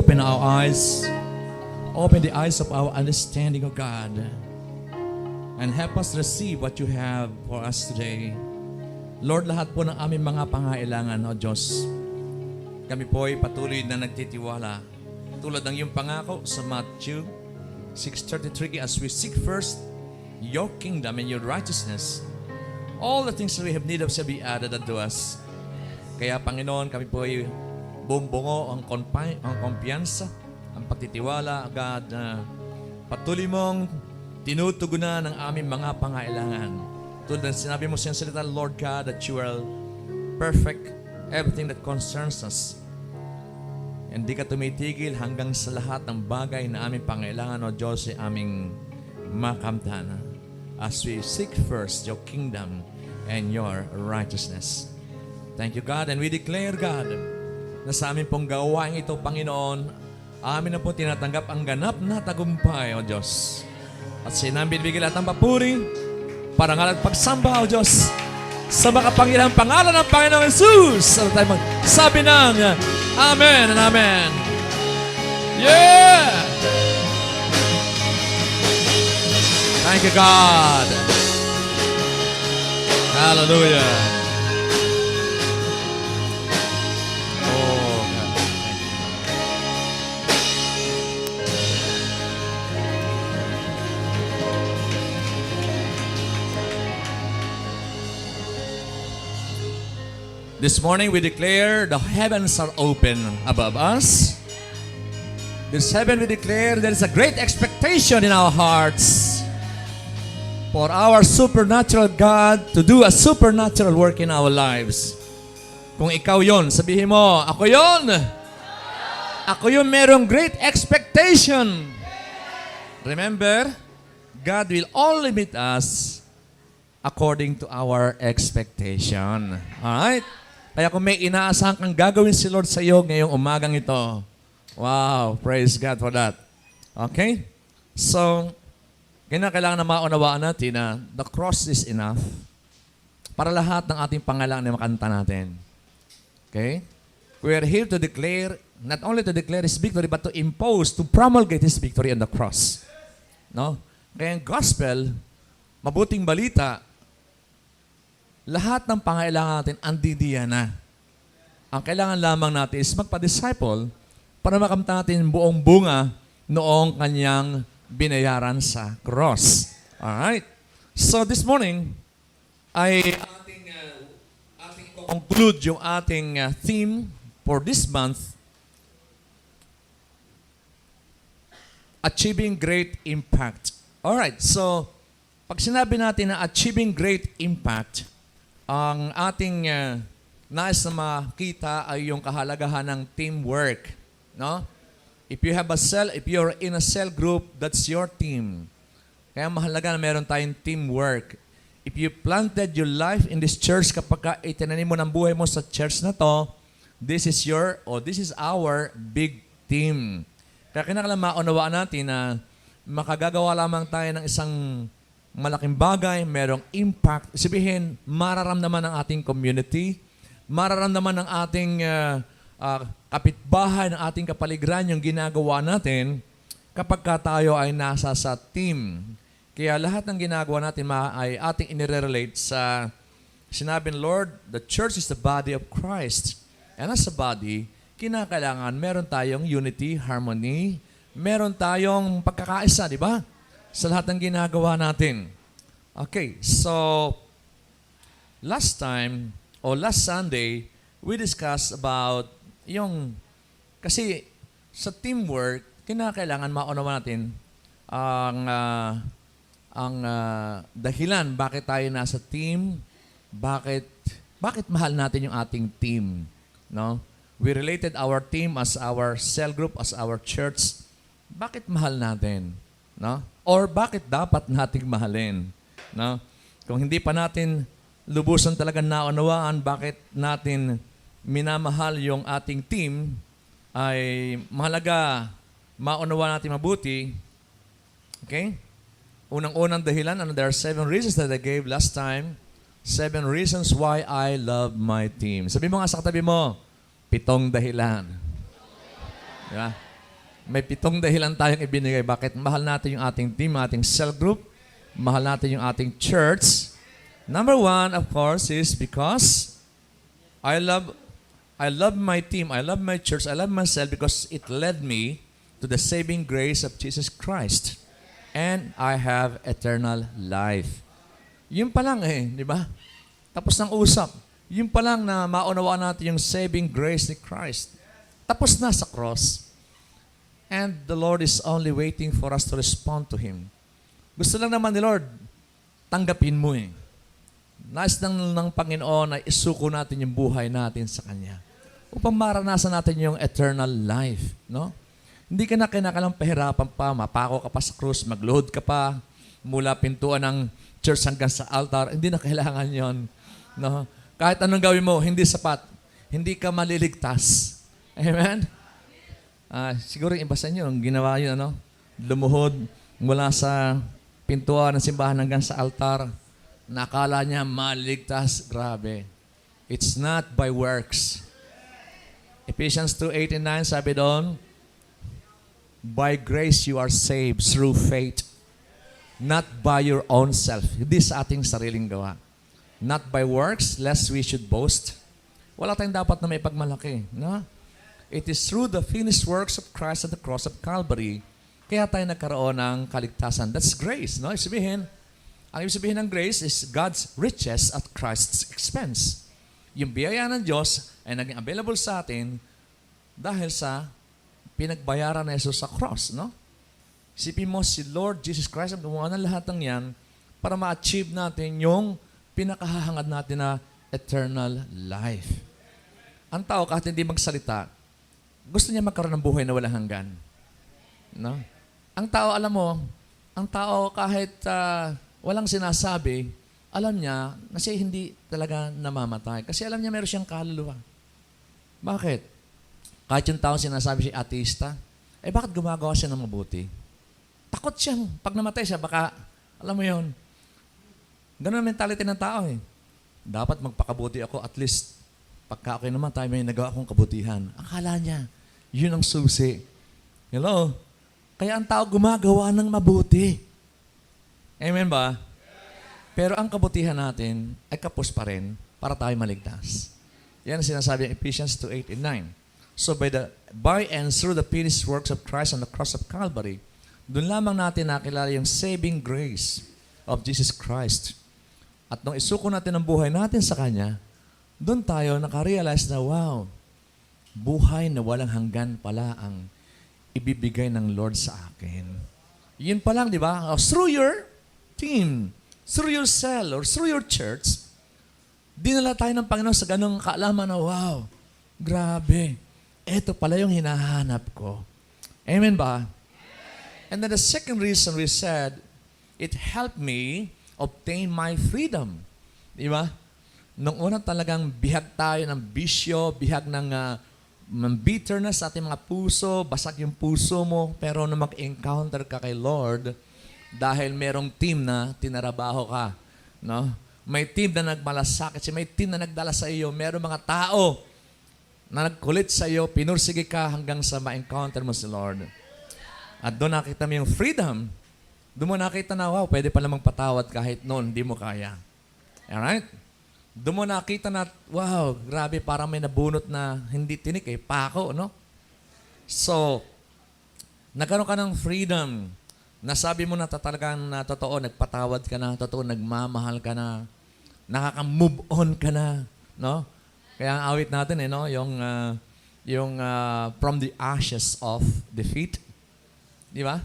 open our eyes. Open the eyes of our understanding, O God. And help us receive what you have for us today. Lord, lahat po ng aming mga pangailangan, O Diyos, kami po ay patuloy na nagtitiwala. Tulad ng iyong pangako sa Matthew 6:33, as we seek first your kingdom and your righteousness, all the things that we have need of shall be added unto us. Kaya Panginoon, kami po ay bumbungo ang kumpiyansa, ang pagtitiwala, God, na patuloy mong tinutugunan ang aming mga pangailangan. Tulad ng sinabi mo sa salita, Lord God, that you are perfect everything that concerns us. Hindi ka tumitigil hanggang sa lahat ng bagay na aming pangailangan, O Diyos, ay aming makamtan as we seek first your kingdom and your righteousness. Thank you, God. And we declare, God, na sa amin pong gawain ito, Panginoon, amin na po tinatanggap ang ganap na tagumpay, O Diyos. At sinambing bigil at ang papuri, parangal at pagsamba, O Diyos, sa makapangyarihang pangalan ng Panginoong Jesus. Sa tayo magsabi ng Amen and Amen. Yeah! Thank you, God. Hallelujah. Oh, God. Thank you. This morning we declare the heavens are open above us. This heaven we declare there is a great expectation in our hearts for our supernatural God to do a supernatural work in our lives. Kung ikaw yon, sabihin mo, ako yon. Ako yung merong great expectation. Remember, God will only meet us according to our expectation. Alright? Kaya kung may inaasahan kang gagawin si Lord sa iyo ngayong umagang ito, wow, praise God for that. Okay? So, kailangan na maunawaan natin na the cross is enough para lahat ng ating pangailangan na makanta natin. Okay? We are here to declare, not only to declare His victory, but to impose, to promulgate His victory on the cross. No? Kaya ang gospel, mabuting balita, lahat ng pangailangan natin andidiyan na. Ang kailangan lamang natin is magpa-disciple para makamta natin buong bunga noong kanyang binayaran sa cross. Alright? So this morning, ay ating conclude yung ating theme for this month, Achieving Great Impact. Alright, so pag sinabi natin na achieving great impact, ang ating nais na makita ay yung kahalagahan ng teamwork. No? If you're in a cell group, that's your team. Kaya mahalaga na meron tayong teamwork. If you planted your life in this church, kapag itinanim mo ng buhay mo sa church na to, this is our big team. Kaya kinakailangan maunawaan natin na makagagawa lamang tayo ng isang malaking bagay, merong impact. Sabihin, mararamdaman ng ating community, mararamdaman ng ating kapitbahay, ng ating kapaligiran yung ginagawa natin kapag tayo ay nasa sa team. Kaya lahat ng ginagawa natin ay ating inirelate sa sinabi ng Lord, the church is the body of Christ. And as a body, kinakailangan meron tayong unity, harmony, meron tayong pagkakaisa, di ba? Sa lahat ng ginagawa natin. Okay, so last Sunday, we discussed about kasi sa teamwork, kinakailangan maunawa natin ang dahilan bakit tayo nasa team, bakit mahal natin yung ating team, no? We related our team as our cell group, as our church. Bakit mahal natin, no? Or bakit dapat nating mahalin? No? Kung hindi pa natin lubusan talaga naunawaan bakit natin minamahal yung ating team, ay mahalaga maunawaan natin mabuti. Okay? Unang-unang dahilan, there are 7 reasons that I gave last time. 7 reasons why I love my team. Sabi mo nga sa katabi mo, 7 dahilan. Diba? May 7 dahilan tayong ibinigay. Bakit mahal natin yung ating team, ating cell group, mahal natin yung ating church. Number 1, of course, is because I love my team, I love my church, I love myself because it led me to the saving grace of Jesus Christ. And I have eternal life. Yun pa lang di ba? Tapos ng usap. Yun pa lang na maunawaan natin yung saving grace ni Christ. Tapos na sa cross. And the Lord is only waiting for us to respond to Him. Gusto lang naman ni Lord, tanggapin mo Nais ng Panginoon na isuko natin yung buhay natin sa Kanya. Upang maranasan natin yung eternal life. No? Hindi ka na kinakalang pahirapan pa, mapako ka pa sa krus, mag-load ka pa, mula pintuan ng church hanggang sa altar. Hindi na kailangan yon. No? Kahit anong gawin mo, hindi sapat. Hindi ka maliligtas. Amen? Siguro yung iba sa inyo, ginawa yun, lumuhod mula sa pintuan ng simbahan hanggang sa altar. Nakala niya maligtas. Grabe. It's not by works. Ephesians 2:8 and 9, sabi doon, by grace you are saved through faith, not by your own self. Hindi sa ating sariling gawa. Not by works, lest we should boast. Wala tayong dapat na may pagmalaki. No? It is through the finished works of Christ at the cross of Calvary, kaya tayo nagkaroon ng kaligtasan. That's grace. No? Ang ibig sabihin ng grace is God's riches at Christ's expense. Yung biyaya ng Diyos ay naging available sa atin dahil sa pinagbayaran na Jesus sa cross. No? Isipin mo, si Lord Jesus Christ ang gumawa ng lahat ng yan para ma-achieve natin yung pinakahahangad natin na eternal life. Ang tao, kahit hindi magsalita, gusto niya magkaroon ng buhay na walang hanggan. No? Ang tao, alam mo, kahit walang sinasabi, alam niya na siya hindi talaga namamatay. Kasi alam niya meron siyang kaluluwa. Bakit? Kahit yung tao sinasabi siya ateista, bakit gumagawa siya ng mabuti? Takot siya. Pag namatay siya, baka, alam mo yun, ganun ang mentality ng tao Dapat magpakabuti ako, at least, pagka okay naman tayo may nagawa akong kabutihan. Akala niya, yun ang susi. Hello? Kaya ang tao gumagawa ng mabuti. Amen ba? Pero ang kabutihan natin ay kapos pa rin para tayo maligtas. Yan ang sinasabi ng Ephesians 2:8 and 9. So by and through the finished works of Christ on the cross of Calvary, doon lamang natin nakilala yung saving grace of Jesus Christ. At nung isuko natin ang buhay natin sa Kanya, doon tayo nakarealize na, wow, buhay na walang hanggan pala ang ibibigay ng Lord sa akin. Yun pa lang, di ba? Through your team, through your cell, or through your church, dinala tayo ng Panginoon sa ganong kaalaman na, wow, grabe, eto pala yung hinahanap ko. Amen ba? And then the second reason we said, it helped me obtain my freedom. Di ba? Nung una talagang bihag tayo ng bisyo, bihag ng bitterness sa ating mga puso, basag yung puso mo, pero nung mag-encounter ka kay Lord, dahil merong team na tinarabaho ka, no? May team na nagmalasakit, may team na nagdala sa iyo, merong mga tao na nagkulit sa iyo, pinursige ka hanggang sa ma-encounter mo si Lord. At doon nakita mo yung freedom. Doon mo nakita na, wow, pwede pala magpatawad kahit noon, hindi mo kaya. Alright? Doon mo nakita na, wow, grabe, parang may nabunot na hindi tinik pako, no? So, nagkaroon ka ng freedom. Nasabi mo na talagang na totoo, nagpatawad ka na, totoo, nagmamahal ka na, nakaka-move on ka na, no? Kaya ang awit natin, no? Yung from the ashes of defeat. Di ba?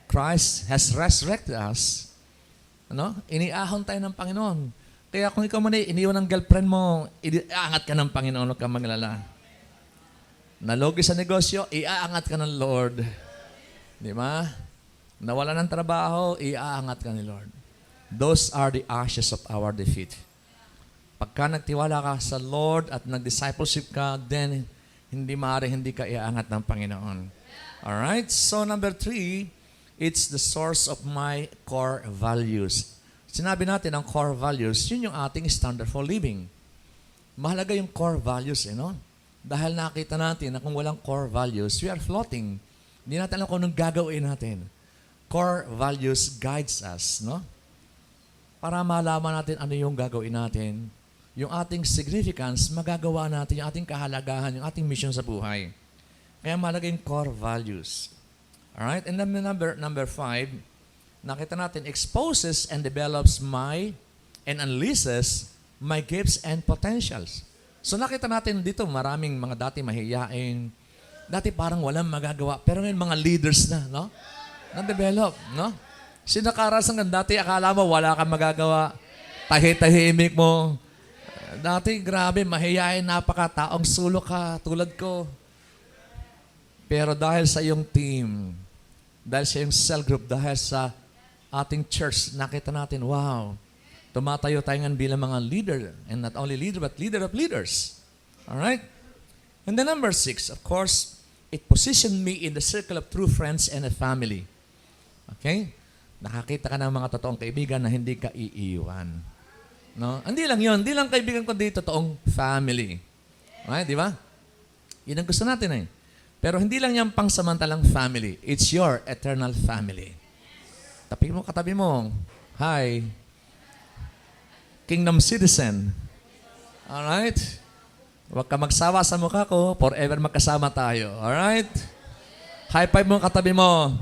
Christ has resurrected us. Ano? Iniahon tayo ng Panginoon. Kaya kung ikaw man iniwan ng girlfriend mo, iaangat ka ng Panginoon, huwag kang maglala. Nalugi sa negosyo, iaangat ka ng Lord. Di ba? Nawala ng trabaho, iaangat ka ni Lord. Those are the ashes of our defeat. Pagka nagtiwala ka sa Lord at nag-discipleship ka, then hindi ka iaangat ng Panginoon. Alright? So number 3, it's the source of my core values. Sinabi natin ang core values, yun yung ating standard for living. Mahalaga yung core values, no? Dahil nakita natin na kung walang core values, we are floating. Hindi natin alam kung anong gagawin natin. Core values guides us, no? Para malaman natin ano yung gagawin natin. Yung ating significance, magagawa natin yung ating kahalagahan, yung ating mission sa buhay. Kaya mahalaga yung core values. Alright? And then number 5, nakita natin, exposes and develops and unleashes my gifts and potentials. So nakita natin dito, maraming mga dati mahiyain, dati parang walang magagawa, pero ngayon mga leaders na, no? Na-develop, no? Sinakarasan ka dati, akala mo wala kang magagawa, tahi-tahimik mo. Dati, grabe, mahiyain, napakataong sulok ka, tulad ko. Pero dahil sa iyong team, dahil sa iyong cell group, dahil sa ating church, nakita natin, wow, tumatayo tayo nga bilang mga leader. And not only leader, but leader of leaders. Alright? And then number 6, of course, it positioned me in the circle of true friends and a family. Okay? Nakakita ka ng mga totoong kaibigan na hindi ka iiwan. No? Hindi lang yun. Hindi lang kaibigan ko dito, totoong family. Okay, di ba? Yun ang gusto natin eh. Pero hindi lang yan pangsamantalang family. It's your eternal family. Tapi mo, katabi mo, hi, kingdom citizen. Alright? Huwag ka magsawa sa mukha ko, forever magkasama tayo. Alright? High five mo, katabi mo.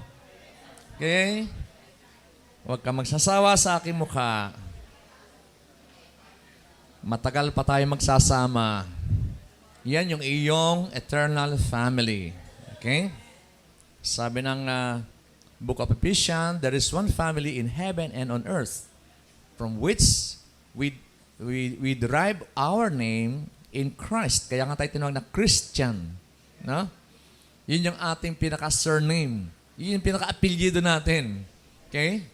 Okay? Huwag ka magsasawa sa aking mukha. Matagal pa tayo magsasama. Yan yung iyong eternal family. Okay? Sabi ng Book of Ephesians, there is one family in heaven and on earth from which we derive our name in Christ. Kaya nga tayo tinawag na Christian. No? Yun yung ating pinaka-surname. Yun yung pinaka-apelyido natin. Okay?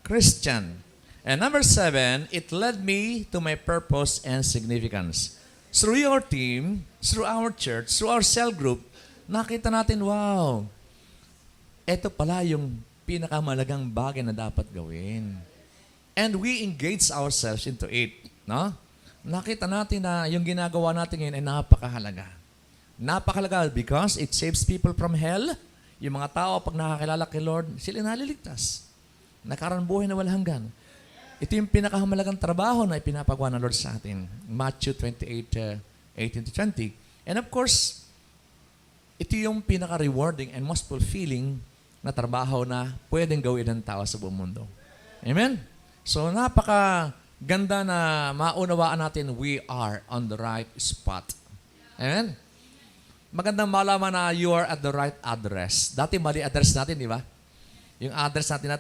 Christian. And number 7, it led me to my purpose and significance. Through your team, through our church, through our cell group, nakita natin, wow, ito pala yung pinakamalagang bagay na dapat gawin. And we engage ourselves into it. No? Nakita natin na yung ginagawa natin ngayon ay napakahalaga. Napakahalaga because it saves people from hell. Yung mga tao, pag nakakilala kay Lord, sila naliligtas. Nakaroon buhay na walang hanggan. Ito yung pinakamalagang trabaho na ipinapagawa ng Lord sa atin. Matthew 28:18-20. And of course, ito yung pinaka-rewarding and most fulfilling na trabaho na pwedeng gawin ng tao sa buong mundo. Amen? So, napaka-ganda na maunawaan natin we are on the right spot. Amen? Magandang malaman na you are at the right address. Dati mali address natin, di ba? Yung address natin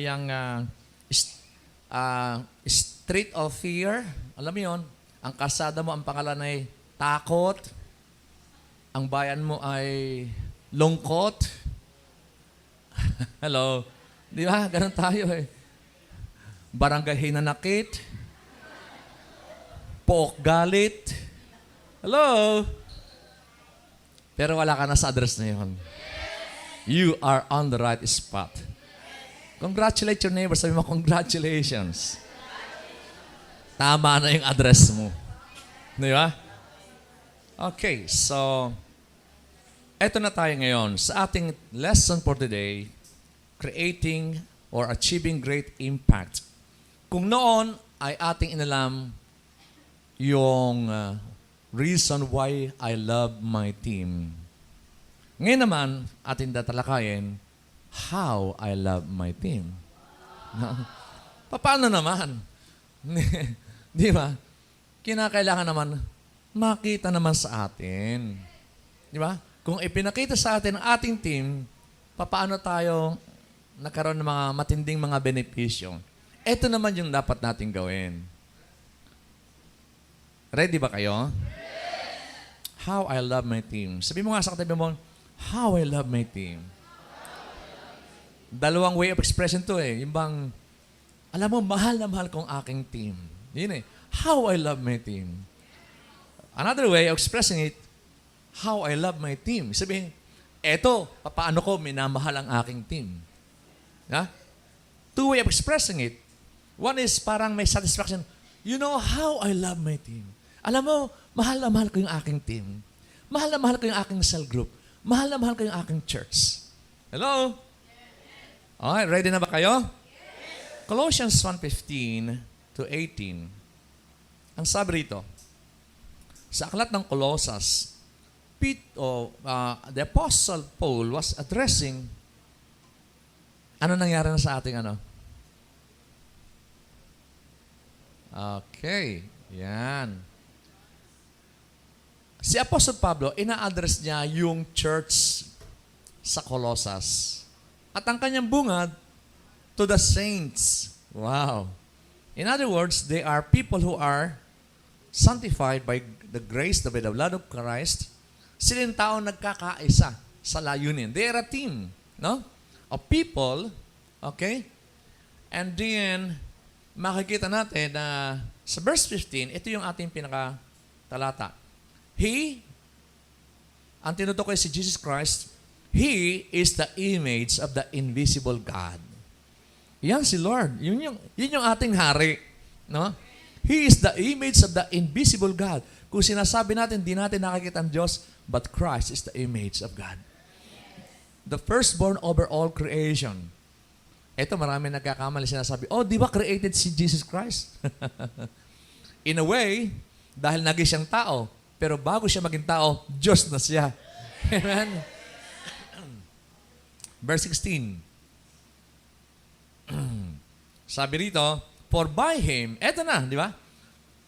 yung street of fear. Alam mo yun? Ang kalsada mo, ang pangalan ay takot. Ang bayan mo ay lungkot. Hello? Di ba? Ganun tayo eh. Barangay hinanakit. Pook galit. Hello? Pero wala ka na sa address na yun. You are on the right spot. Congratulate your neighbor. Sabi mo, congratulations. Tama na yung address mo. Di ba? Okay, so, eto na tayo ngayon. Sa ating lesson for today, creating or achieving great impact. Kung noon ay ating inalam yung reason why I love my team. Ngayon naman, ating tatalakayin, how I love my team. Paano naman? Di ba? Kinakailangan naman makita naman sa atin. Di ba? Kung ipinakita sa atin ang ating team, paano tayo nagkaroon ng mga matinding mga benepisyo. Ito naman yung dapat natin gawin. Ready ba kayo? How I love my team. Sabi mo nga sa katabi mo, how I love my team. Dalawang way of expression to eh. Yung bang, alam mo, mahal na mahal kong aking team. Yun eh. How I love my team. Another way of expressing it, how I love my team. Sabihin, eto, paano ko minamahal ang aking team. Yeah? Two way of expressing it. One is parang may satisfaction. You know how I love my team. Alam mo, mahal na mahal ko yung aking team. Mahal na mahal ko yung aking cell group. Mahal na mahal ko yung aking church. Hello? Okay, ready na ba kayo? Colossians 1:15 to 18. Ang sabi rito, sa aklat ng Colossus, the Apostle Paul was addressing, ano nangyari na sa ating ano? Okay, yan. Si Apostle Pablo, ina-address niya yung church sa Colossus. At ang kanyang bungad, to the saints. Wow. In other words, they are people who are sanctified by the grace, by the blood of Christ. Sila yung taong nagkakaisa sa layunin. They are a team, no? Of people, okay? And then, makikita natin na sa verse 15, ito yung ating pinaka-talata. Ang tinutukoy si Jesus Christ, He is the image of the invisible God. Yan si Lord. Yun yung ating hari. No? He is the image of the invisible God. Kung sinasabi natin, di natin nakikita ang Diyos, but Christ is the image of God. The firstborn over all creation. Ito, marami nagkakamali sinasabi, di ba created si Jesus Christ? In a way, dahil naging siyang tao, pero bago siya maging tao, Diyos na siya. Amen? Verse 16. Sabi rito, for by Him, eto na, di ba?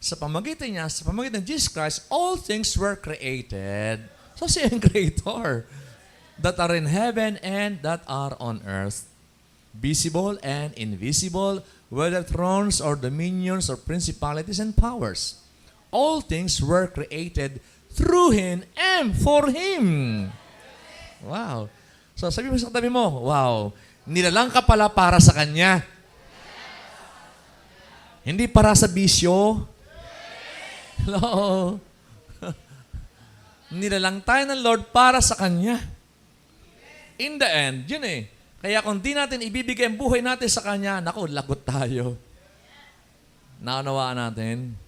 Sa pamagitan niya, sa pamagitan ng Jesus Christ, all things were created. So siya yung creator. That are in heaven and that are on earth. Visible and invisible, whether thrones or dominions or principalities and powers. All things were created through Him and for Him. Wow. So sabi mo sa katabi mo, wow, nilalang ka pala para sa Kanya. Hindi para sa bisyo. Hello? Nilalang tayo ng Lord para sa Kanya. In the end, yun eh. Kaya kung di natin ibibigay ang buhay natin sa Kanya, naku, lagot tayo. Naunawaan natin.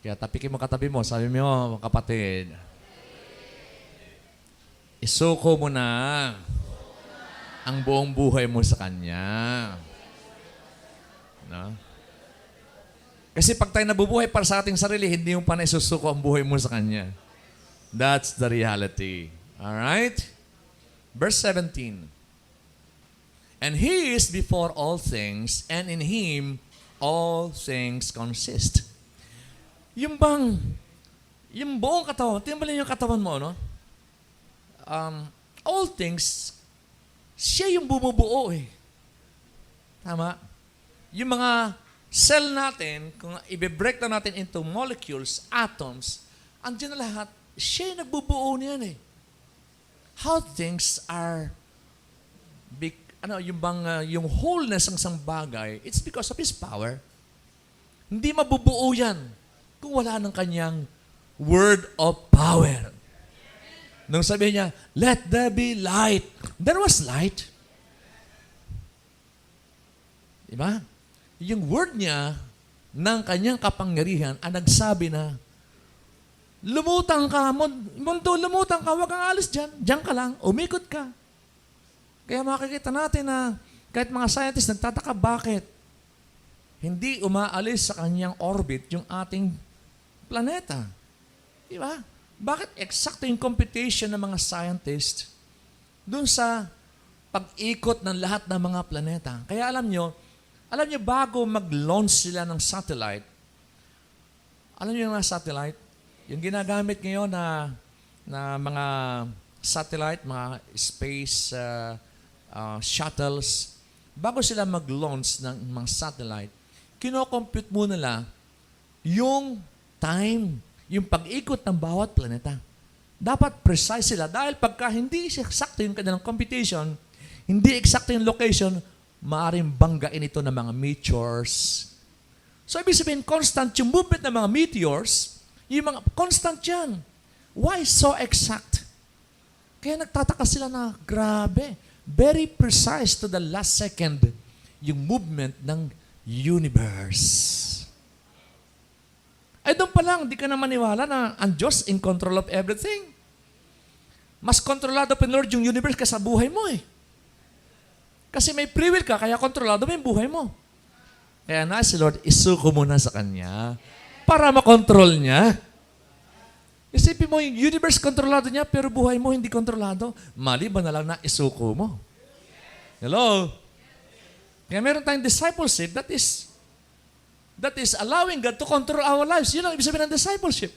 Kaya tapikin mo katabi mo, sabi mo, kapatid, isuko mo na ang buong buhay mo sa Kanya. No? Kasi pag tayo nabubuhay para sa ating sarili, hindi mo pa na isusuko ang buhay mo sa Kanya. That's the reality. Alright? Verse 17. And He is before all things, and in Him all things consist. Yung buong katawan, tingnan mo lang yung katawan mo, no? All things, siya yung bumubuo eh. Tama? Yung mga cell natin, kung i-break na natin into molecules, atoms, andyan na lahat, siya yung nagbubuo niyan eh. How things are yung wholeness ng isang bagay, it's because of His power. Hindi mabubuo yan kung wala ng Kanyang word of power. Nung sabi niya, let there be light. There was light. Diba? Yung word niya ng Kanyang kapangyarihan ang nagsabi na, lumutang ka, mundo, lumutang ka, huwag kang alis dyan. Diyan ka lang, umikot ka. Kaya makikita natin na kahit mga scientists nagtataka bakit hindi umaalis sa kanyang orbit yung ating planeta. Di ba? Bakit eksakto yung computation ng mga scientists dun sa pag-ikot ng lahat ng mga planeta? Kaya alam nyo, bago mag-launch sila ng satellite, alam nyo yung mga satellite? Yung ginagamit ngayon na mga satellite, mga space shuttles, bago sila mag-launch ng mga satellite, kino-compute muna nila yung time, yung pag-ikot ng bawat planeta. Dapat precise sila dahil pagka hindi eksakto yung kanilang computation, hindi eksakto yung location, maaaring banggain ito ng mga meteors. So, ibig sabihin, constant yung movement ng mga meteors, yung mga constant yan. Why so exact? Kaya nagtataka sila na, grabe, very precise to the last second yung movement ng universe. Ay doon pala lang, di ka na maniwala na ang Diyos in control of everything. Mas kontrolado pa ni Lord yung universe kaysa buhay mo eh. Kasi may free will ka, kaya kontrolado mo yung buhay mo. Kaya na si Lord, isuko mo na sa Kanya para makontrol niya. Isipin mo, yung universe kontrolado niya, pero buhay mo hindi kontrolado. Maliban na lang na isuko mo. Hello? Kaya meron tayong discipleship that is allowing God to control our lives. Yun ang ibig sabihin ng discipleship.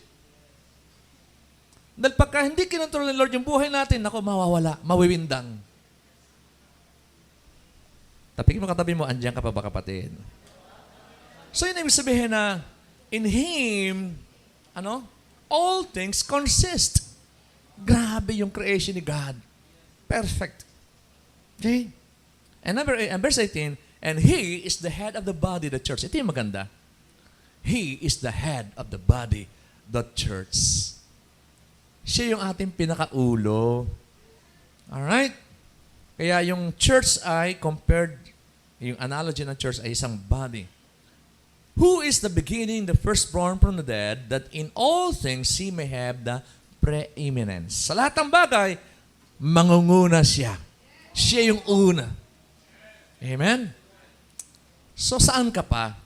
Dahil pagka hindi kinontrol ng Lord yung buhay natin, ako, mawawala, mawiwindang. Tapikin mo katabi mo, andyan ka pa ba kapatid? So yun ang ibig sabihin na in Him, all things consist. Grabe yung creation ni God. Perfect. Okay? And verse 18, and He is the head of the body, the church. Ito yung maganda. He is the head of the body, the church. Siya yung ating pinakaulo. Alright? Kaya yung church ay yung analogy ng church ay isang body. Who is the beginning, the firstborn from the dead, that in all things He may have the preeminence. Sa lahat ng bagay, mangunguna siya. Siya yung una. Amen? So saan ka pa?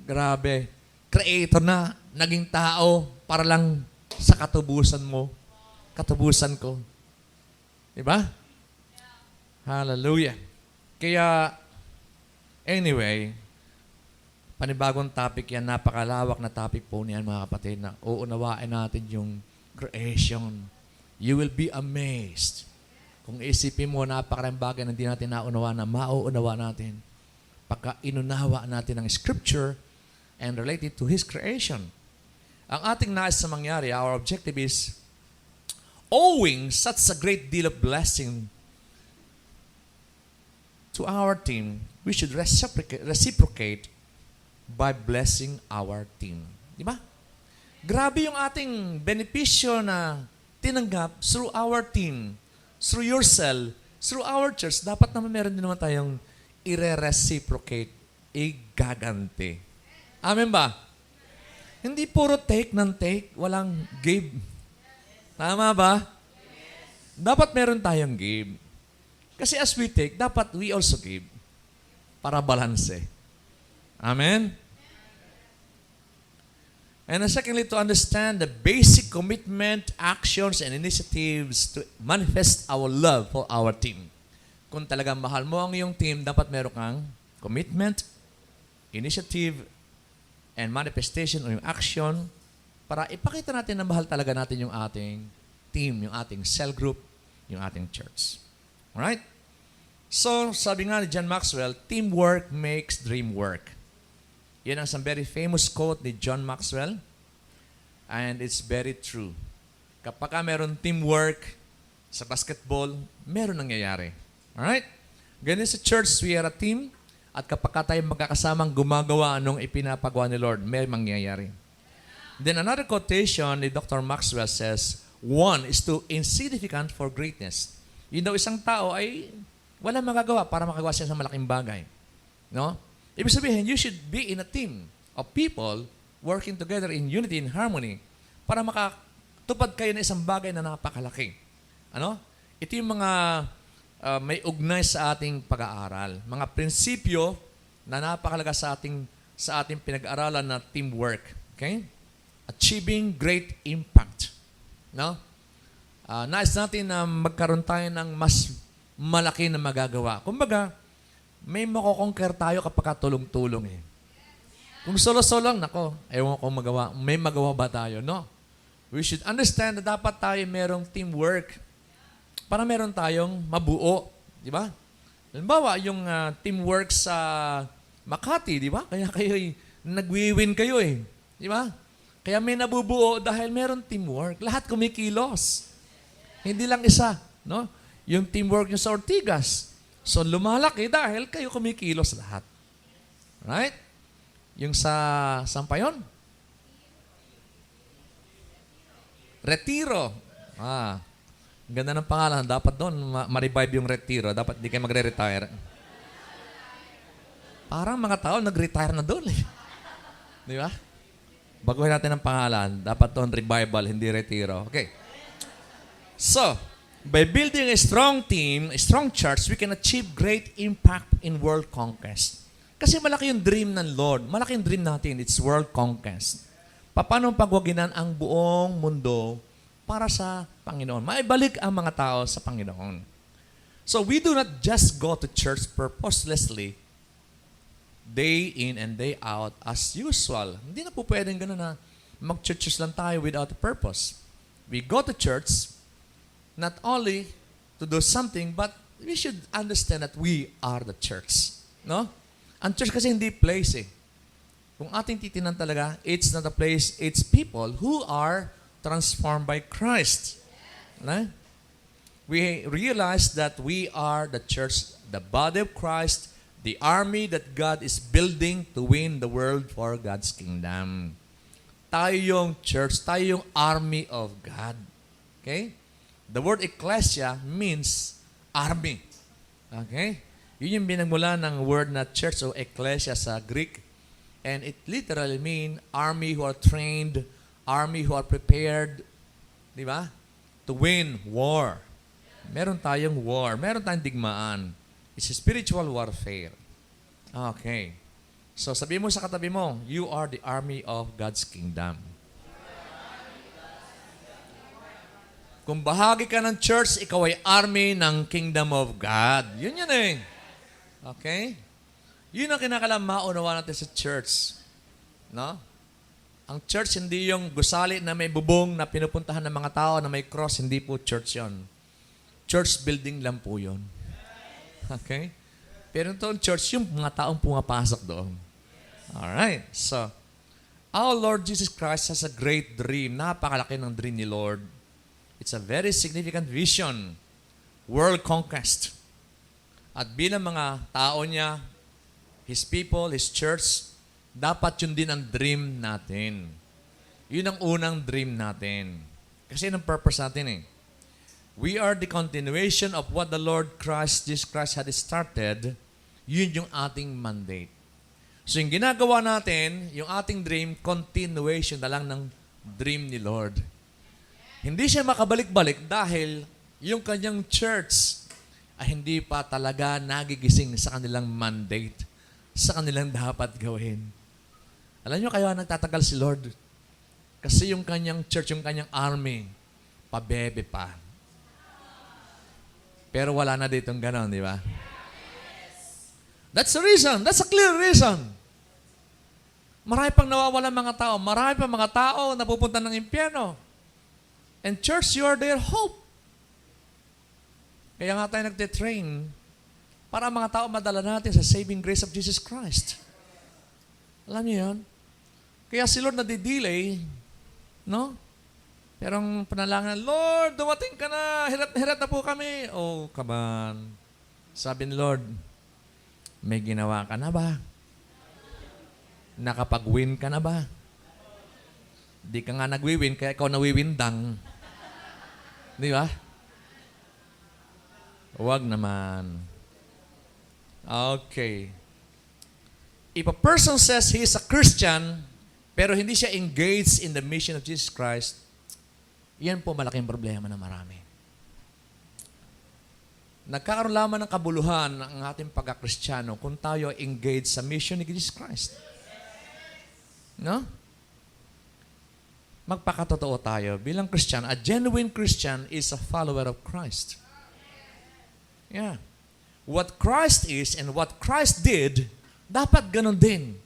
Grabe. Creator na, naging tao, para lang sa katubusan mo. Katubusan ko. Diba? Hallelujah. Kaya, anyway, panibagong topic yan, napakalawak na topic po niyan mga kapatid, na uunawain natin yung creation. You will be amazed. Kung isipin mo, napakaraming bagay na hindi natin naunawa na mauunawa natin pagka inunawa natin ang Scripture and related to His creation. Ang ating nais sa mangyari, our objective is, owing such a great deal of blessing to our team, we should reciprocate by blessing our team. Di ba? Grabe yung ating benepisyo na tinanggap through our team, through your cell, through our church. Dapat naman meron din naman tayong i-reciprocate, igaganti. Amen ba? Hindi puro take ng take, walang give. Tama ba? Dapat meron tayong give. Kasi as we take, dapat we also give para balanse. Amen? And secondly, to understand the basic commitment, actions, and initiatives to manifest our love for our team. Kung talagang mahal mo ang iyong team, dapat meron kang commitment, initiative, and manifestation o yung action para ipakita natin na mahal talaga natin yung ating team, yung ating cell group, yung ating church. Alright? So, sabi nga ni John Maxwell, teamwork makes dream work. Yan ang isang very famous quote ni John Maxwell. And it's very true. Kapag meron teamwork sa basketball, meron nangyayari. Alright? Ganun sa church, we are a team. At kapag tayo magkakasamang gumagawa anong ipinapagawa ni Lord, may mangyayari. Then another quotation ni Dr. Maxwell says, one is too insignificant for greatness. Yun daw isang tao ay walang magagawa para makagawa siya sa malaking bagay. No? Ibig sabihin, you should be in a team of people working together in unity and harmony para makatupad kayo ng isang bagay na napakalaki. Ano? Ito yung mga may ugnay sa ating pag-aaral. Mga prinsipyo na napakalaga sa ating pinag-aaralan na teamwork. Okay? Achieving great impact. No? Nais natin na magkaroon tayo ng mas malaki na magagawa. Kumbaga, may makoconquer tayo kapag tulong-tulong eh. Kung solo-solo lang, nako, ewan ko magawa. May magawa ba tayo? No. We should understand na dapat tayo merong teamwork para meron tayong mabuo. Di ba? Halimbawa, yung teamwork sa Makati, di ba? Kaya kayo nagwi-win kayo eh. Di ba? Kaya may nabubuo dahil meron teamwork. Lahat kumikilos. Hindi lang isa. No? Yung teamwork nyo sa Ortigas. So, lumalaki dahil kayo kumikilos lahat. Right? Yung sa, saan pa yun? Retiro. Ganda ng pangalan. Dapat doon, ma-revive yung retiro. Dapat di kayo magre-retire. Parang mga tao nag-retire na doon eh. Di ba? Baguhin natin ang pangalan. Dapat to revival, hindi retiro. Okay. So, by building a strong team, a strong church, we can achieve great impact in world conquest. Kasi malaki yung dream ng Lord. Malaki yung dream natin. It's world conquest. Paano pagwaginan ang buong mundo para sa Panginoon? Maibalik ang mga tao sa Panginoon. So we do not just go to church purposelessly, day in and day out as usual. Hindi na po pwedeng gano'n na mag-churches lang tayo without a purpose. We go to church not only to do something, but we should understand that we are the church. No? Ang church kasi hindi place eh. Kung ating titinan talaga, it's not a place, it's people who are transformed by Christ. No? We realize that we are the church, the body of Christ, the army that God is building to win the world for God's kingdom. Tayo yung church, tayo yung army of God. Okay? The word ecclesia means army. Okay? Yun yung binagmula ng word na church o ecclesia sa Greek. And it literally mean army who are trained, army who are prepared, di ba? To win war. Meron tayong war, meron tayong digmaan. It's a spiritual warfare. Okay. So sabihin mo sa katabi mo, you are the army of God's kingdom. Kung bahagi ka ng church, ikaw ay army ng kingdom of God. Yun eh. Okay? Yun ang kinakailangan maunawa natin sa church. No? Ang church hindi yung gusali na may bubong na pinupuntahan ng mga tao na may cross. Hindi po church yon. Church building lang po yun. Okay? Pero itong church, yung mga taong pumapasok doon. Alright. So, our Lord Jesus Christ has a great dream. Napakalaki ng dream ni Lord. It's a very significant vision. World conquest. At bilang mga tao niya, His people, His church, dapat yun din ang dream natin. Yun ang unang dream natin. Kasi yun ang purpose natin eh. We are the continuation of what the Lord Christ, Jesus Christ had started. Yun yung ating mandate. So yung ginagawa natin, yung ating dream, continuation na lang ng dream ni Lord. Hindi siya makabalik-balik dahil yung kanyang church ay hindi pa talaga nagigising sa kanilang mandate, sa kanilang dapat gawin. Alam nyo kaya nagtatagal si Lord? Kasi yung kanyang church, yung kanyang army, pabebe pa. Pero wala na ditong ganon, di ba? That's the reason. That's a clear reason. Marami pang nawawalan mga tao. Marami pang mga tao na pupunta ng impyerno. And church, you are their hope. Kaya nga tayo nagtitrain para mga tao madala natin sa saving grace of Jesus Christ. Alam niyo yun? Kaya si Lord nadidelay, no? Pero ang panalangin, Lord, dumating ka na. Hirap na hirap na po kami. Oh, come on. Sabi ni Lord, may ginawa ka na ba? Nakapag-win ka na ba? Di ka nga nag-win, kaya ikaw nawiwindang. Di ba? Huwag naman. Okay. If a person says he is a Christian, pero hindi siya engaged in the mission of Jesus Christ, yan po malaking problema na marami. Nagkakaroon lamang ng kabuluhan ang ating pagkakristyano kung tayo engaged sa mission ni Jesus Christ. No? Magpakatotoo tayo. Bilang Christian, a genuine Christian is a follower of Christ. Yeah. What Christ is and what Christ did, dapat ganun din.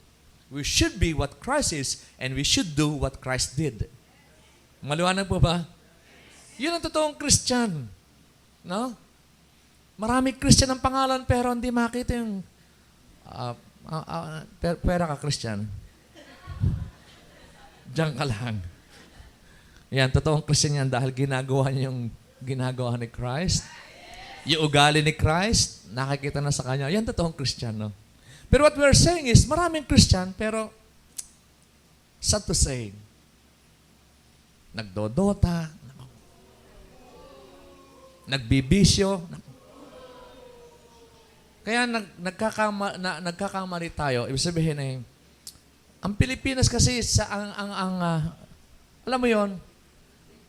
We should be what Christ is and we should do what Christ did. Maliwanag po ba? Yun ang totoong Christian. No? Marami Christian ang pangalan pero hindi makita yung pera ka Christian. Diyan ka lang. Yan, totoong Christian yan dahil ginagawa niya yung ginagawa ni Christ. Yung ugali ni Christ, nakikita na sa kanya. Yan, totoong Christian, no? Pero what we're saying is, maraming Christian, pero sad to say, nagdodota, nagbibisyo. Kaya nagkakamali tayo. Ibig sabihin ay, Ang Pilipinas kasi, alam mo yon,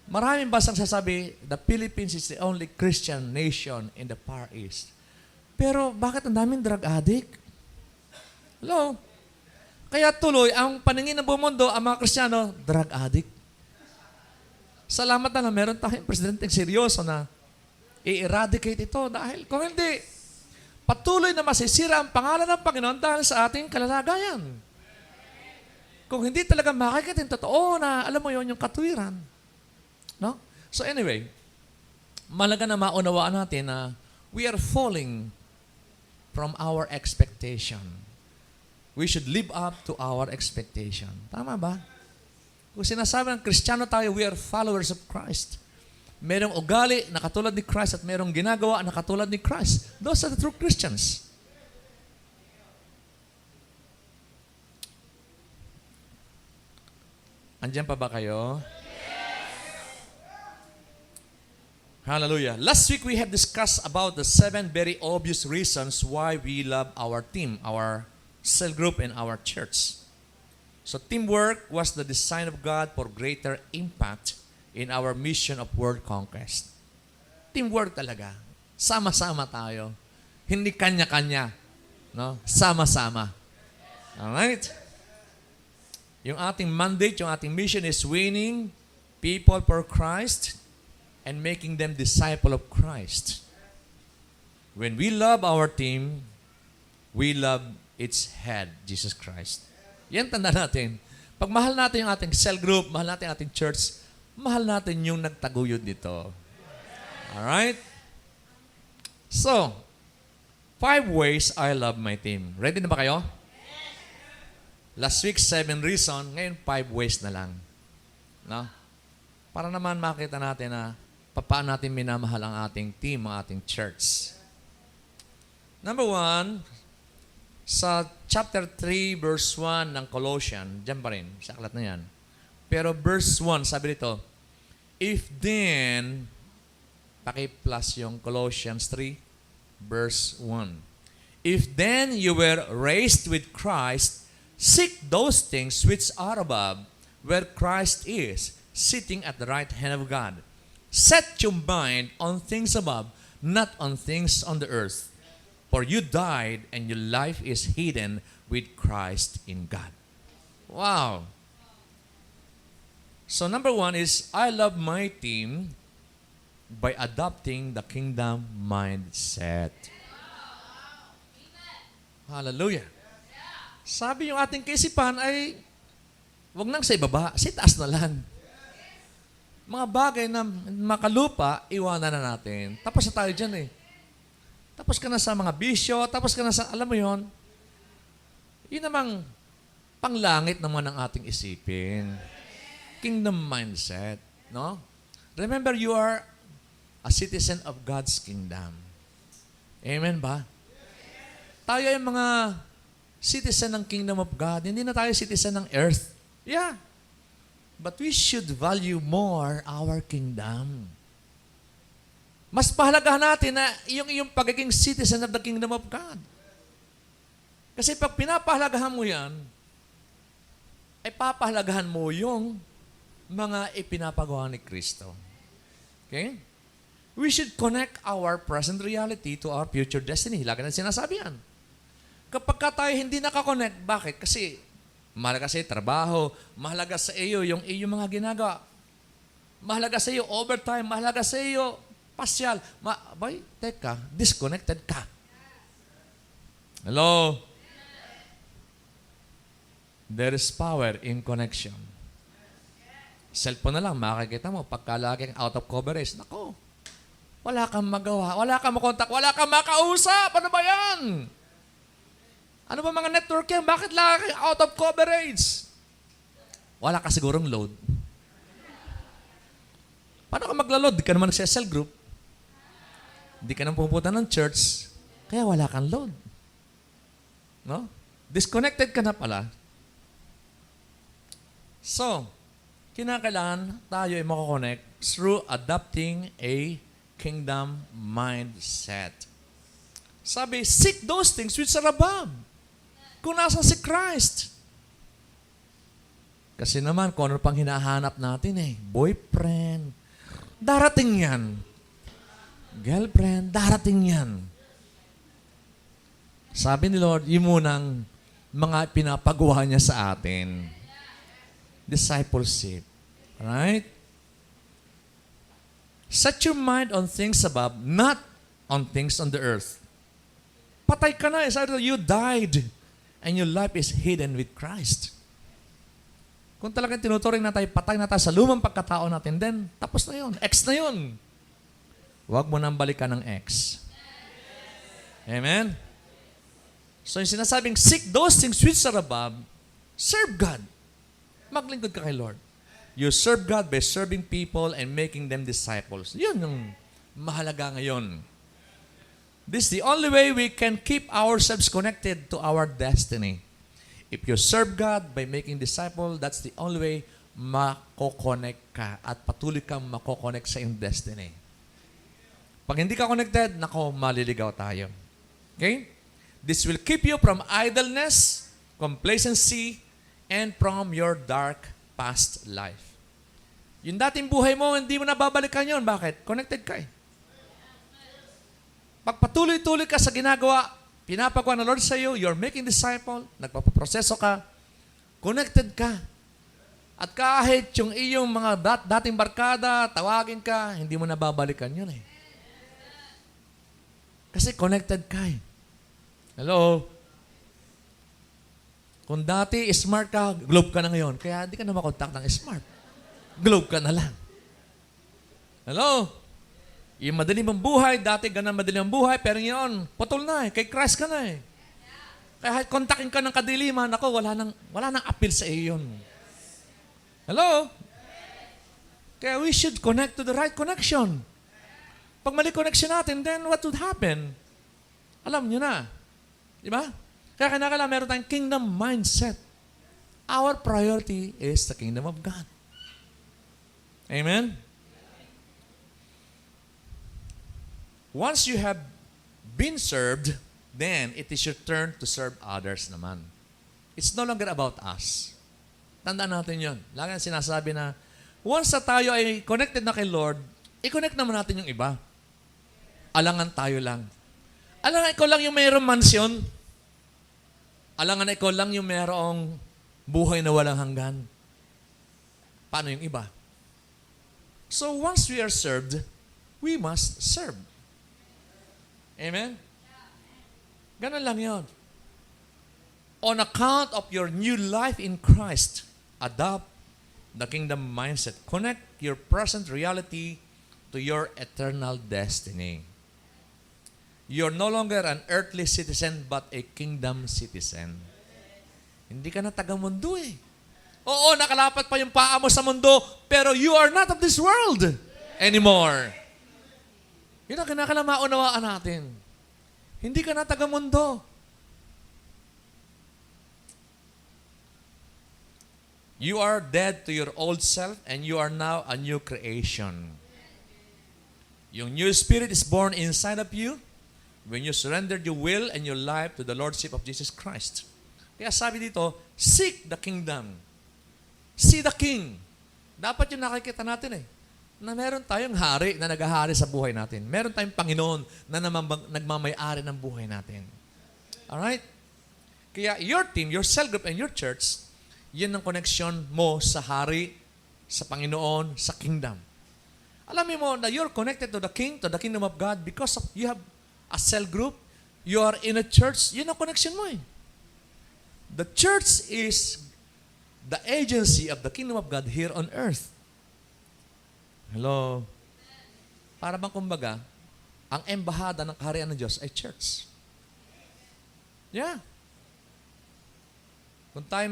maraming basang sasabi, the Philippines is the only Christian nation in the Far East. Pero bakit ang daming drug addict? Hello? Kaya tuloy, ang paningin ng buong mundo, ang mga Kristiyano, drug addict. Salamat na meron tayong presidenteng seryoso na i-eradicate ito dahil kung hindi, patuloy na masisira ang pangalan ng Panginoon dahil sa ating kalalagayan. Kung hindi talaga makikita yung totoo na, alam mo yon yung katwiran. No? So anyway, malaga na maunawaan natin na we are falling from our expectation. We should live up to our expectation. Tama ba? Kung sinasabi ng Kristiyano tayo, we are followers of Christ. Merong ugali na katulad ni Christ at merong ginagawa na katulad ni Christ. Those are the true Christians. Andiyan pa ba kayo? Hallelujah. Last week we have discussed about the 7 very obvious reasons why we love our team, our cell group, and our church. So teamwork was the design of God for greater impact in our mission of world conquest. Teamwork talaga. Sama-sama tayo. Hindi kanya-kanya. No? Sama-sama. Alright? Yung ating mandate, yung ating mission is winning people for Christ and making them disciple of Christ. When we love our team, we love its head, Jesus Christ. Yan tanda natin. Pag mahal natin yung ating cell group, mahal natin yung ating church, mahal natin yung nagtaguyod dito. Alright? So, 5 ways I love my team. Ready na ba kayo? Last week, 7 reasons. Ngayon, 5 ways na lang. No? Para naman makita natin na paano natin minamahal ang ating team, ang ating church. Number 1, sa chapter 3, verse 1 ng Colossians, dyan pa rin, sa aklat na yan. Pero verse 1, sabi dito, if then, paki-plus yung Colossians 3, verse 1. If then you were raised with Christ, seek those things which are above, where Christ is, sitting at the right hand of God. Set your mind on things above, not on things on the earth. For you died, and your life is hidden with Christ in God. Wow. So number 1 is, I love my team by adopting the kingdom mindset. Hallelujah. Sabi yung ating kaisipan ay, wag nang sa ibaba, sa taas na lang. Mga bagay na makalupa, iwanan na natin. Tapos na tayo dyan eh. Tapos ka na sa mga bisyo, tapos ka na sa, alam mo yon, yun namang panglangit naman ang ating isipin. Kingdom mindset. No? Remember, you are a citizen of God's kingdom. Amen ba? Tayo ay mga citizen ng kingdom of God. Hindi na tayo citizen ng earth. Yeah. But we should value more our kingdom. Mas pahalagahan natin na yung pagiging citizen of the kingdom of God. Kasi pag pinapahalagahan mo yan, ay papahalagahan mo yung mga ipinapagawa ni Kristo. Okay? We should connect our present reality to our future destiny. Lagi na sinasabi yan. Kapag ka tayo hindi nakakonect, bakit? Kasi mahalaga sa iyo trabaho, mahalaga sa iyo yung iyong mga ginagawa, mahalaga sa iyo overtime, mahalaga sa iyo pasyal. Teka, disconnected ka. Hello? There is power in connection. Cellphone na lang, makikita mo, pagka laging out of coverage, nako, wala kang magawa, wala kang makontak, wala kang makausap. Ano ba yan? Ano ba mga network yan? Bakit laging out of coverage? Wala ka sigurong load. Paano ka magla-load? Di ka naman nagsa-cell group. Di ka nang pupunta ng church. Kaya wala kang load. No? Disconnected ka na pala. So, kinakailangan tayo ay makakonect through adopting a kingdom mindset. Sabi, seek those things which are above. Kung nasa si Christ. Kasi naman, kung ano pang hinahanap natin boyfriend, darating yan. Girlfriend, darating yan. Sabi ni Lord, yun munang mga pinapagawa niya sa atin. Discipleship. Right? Set your mind on things above, not on things on the earth. Patay ka na. You died. And your life is hidden with Christ. Kung talagang tinuturing na tayo, patay na tayo sa lumang pagkatao natin, then tapos na yun. Ex na yun. Huwag mo nang balikan ng ex. Amen? So yung sinasabing, seek those things which are above, serve God. Maglingkod ka kay Lord. You serve God by serving people and making them disciples. Yun yung mahalaga ngayon. This is the only way we can keep ourselves connected to our destiny. If you serve God by making disciples, that's the only way mako-connect ka at patuloy kang mako-connect sa iyong destiny. Pag hindi ka connected, maliligaw tayo. Okay? This will keep you from idleness, complacency, and from your dark past life. Yung dating buhay mo, hindi mo nababalikan yun. Bakit? Connected ka Pag patuloy-tuloy ka sa ginagawa, pinapagawa ng Lord sa iyo, you're making disciple, nagpapaproseso ka, connected ka. At kahit yung iyong mga dating barkada, tawagin ka, hindi mo nababalikan yun Kasi connected ka Hello? Kung dati smart ka, globe ka na ngayon. Kaya hindi ka na makontak ng smart. Globe ka na lang. Hello? Yung madali mong buhay, dati ganun madali mong buhay, pero ngayon, putol na Kay Christ ka na Kaya kontakin ka ng kadiliman, wala nang appeal sa iyo yun. Hello? Kaya we should connect to the right connection. Pag mali connection natin, then what would happen? Alam nyo na. Di ba? Kaya kinakailangan meron tayong kingdom mindset. Our priority is the kingdom of God. Amen? Once you have been served, then it is your turn to serve others naman. It's no longer about us. Tandaan natin yun. Lagi sinasabi na, once na tayo ay connected na kay Lord, i-connect naman natin yung iba. Alangan tayo lang. Alangan ikaw lang yung mayroong mansyon. Alangan ikaw lang yung mayroong buhay na walang hanggan. Paano yung iba? So once we are served, we must serve. Amen? Ganun lang yun. On account of your new life in Christ, adopt the kingdom mindset. Connect your present reality to your eternal destiny. You're no longer an earthly citizen but a kingdom citizen. Hindi ka na taga-mundo Oo, nakalapat pa yung paa mo sa mundo, pero you are not of this world anymore. Yun ang kinakailangan maunawaan natin. Hindi ka na taga-mundo. You are dead to your old self and you are now a new creation. Yung new spirit is born inside of you when you surrendered your will and your life to the Lordship of Jesus Christ. Kaya sabi dito, seek the kingdom. See the King. Dapat yung nakikita natin na meron tayong hari na naghahari sa buhay natin. Meron tayong Panginoon na nagmamay-ari ng buhay natin. Alright? Kaya your team, your cell group, and your church, yun ang connection mo sa hari, sa Panginoon, sa kingdom. Alam mo na you're connected to the King, to the kingdom of God because you have a cell group, you are in a church, yun ang connection mo The church is the agency of the kingdom of God here on earth. Hello? Para bang kumbaga, ang embahada ng kaharian ng Diyos ay church. Yeah. Kung tayo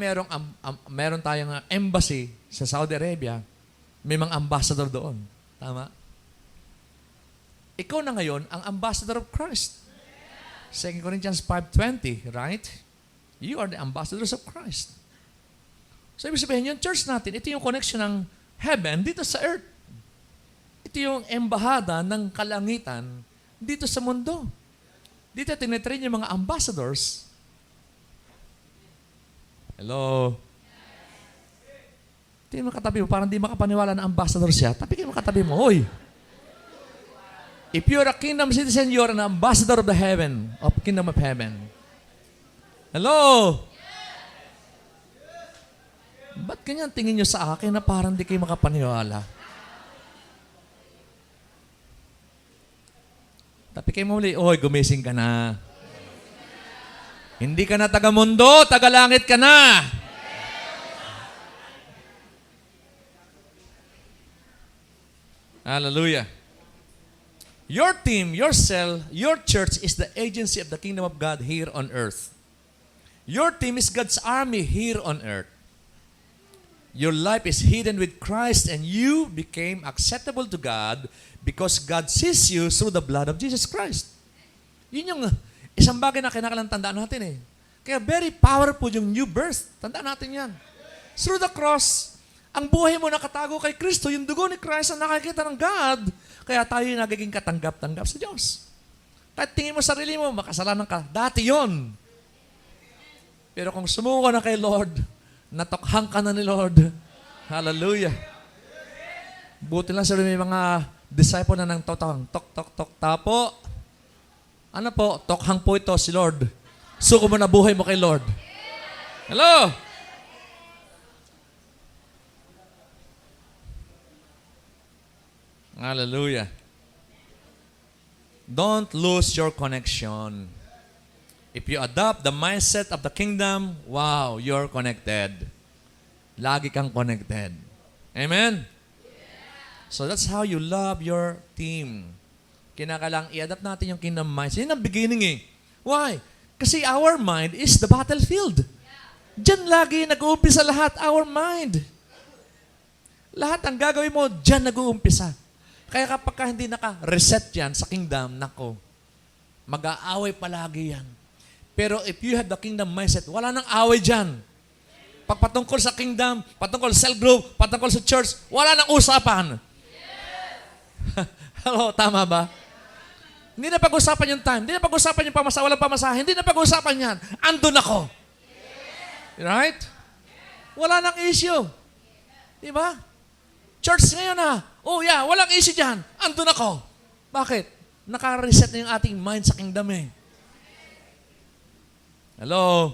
meron tayong embassy sa Saudi Arabia, may mga ambassador doon. Tama? Ikaw na ngayon ang ambassador of Christ. 2 Corinthians 5:20, right? You are the ambassadors of Christ. So, ibig sabihin, yung church natin, ito yung connection ng heaven dito sa earth. Ito yung embahada ng kalangitan dito sa mundo. Dito tinitrain yung mga ambassadors. Hello? Tingin mo katabi mo, parang di makapaniwala na ambassador siya. Tapikin mo katabi mo, hoy! If you're a kingdom citizen, you're an ambassador of the heaven, of kingdom of heaven. Hello? Ba't ganyan tingin nyo sa akin na parang di kayo makapaniwala? Tapikin mo ulit, oy, gumising ka na. Hindi ka na taga-mundo, taga-langit ka na. Hallelujah. Your team, your cell, your church is the agency of the kingdom of God here on earth. Your team is God's army here on earth. Your life is hidden with Christ and you became acceptable to God because God sees you through the blood of Jesus Christ. Yun yung isang bagay na kinakailangan tandaan natin eh. Kaya very powerful yung new birth. Tandaan natin yan. Through the cross, ang buhay mo nakatago kay Kristo, yung dugo ni Christ ang nakakita ng God. Kaya tayo yung nagiging katanggap-tanggap sa Diyos. Kahit tingin mo sarili mo, makasalanan ka. Dati yon. Pero kung sumuko na kay Lord, natokhang ka na ni Lord. Hallelujah. Buti lang sila may mga disciple na ng tokhang. Tok. Tapo. Ano po? Tokhang po ito si Lord. Suko mo na buhay mo kay Lord. Hello? Hallelujah. Don't lose your connection. If you adopt the mindset of the kingdom, wow, you're connected. Lagi kang connected. Amen? So that's how you love your team. Kinakailangan i-adapt natin yung kingdom mindset. Yun ang beginning eh. Why? Kasi our mind is the battlefield. Diyan lagi nag-uumpisa lahat, our mind. Lahat ang gagawin mo, diyan nag-uumpisa. Kaya kapag hindi naka-reset yan sa kingdom, nako, mag-aaway palagi yan. Pero if you have the kingdom mindset, wala nang away dyan. Pag patungkol sa kingdom, patungkol sa cell group, patungkol sa church, wala nang usapan. Yes. Hello, tama ba? Hindi na pag-usapan yung time. Hindi na pag-usapan yung pamasahe. Walang pamasahe. Hindi na pag-usapan yan. Andun ako. Right? Wala nang issue. Di ba? Church ngayon na. Oh yeah, walang issue dyan. Andun ako. Bakit? Naka-reset na yung ating mind sa kingdom eh. Hello?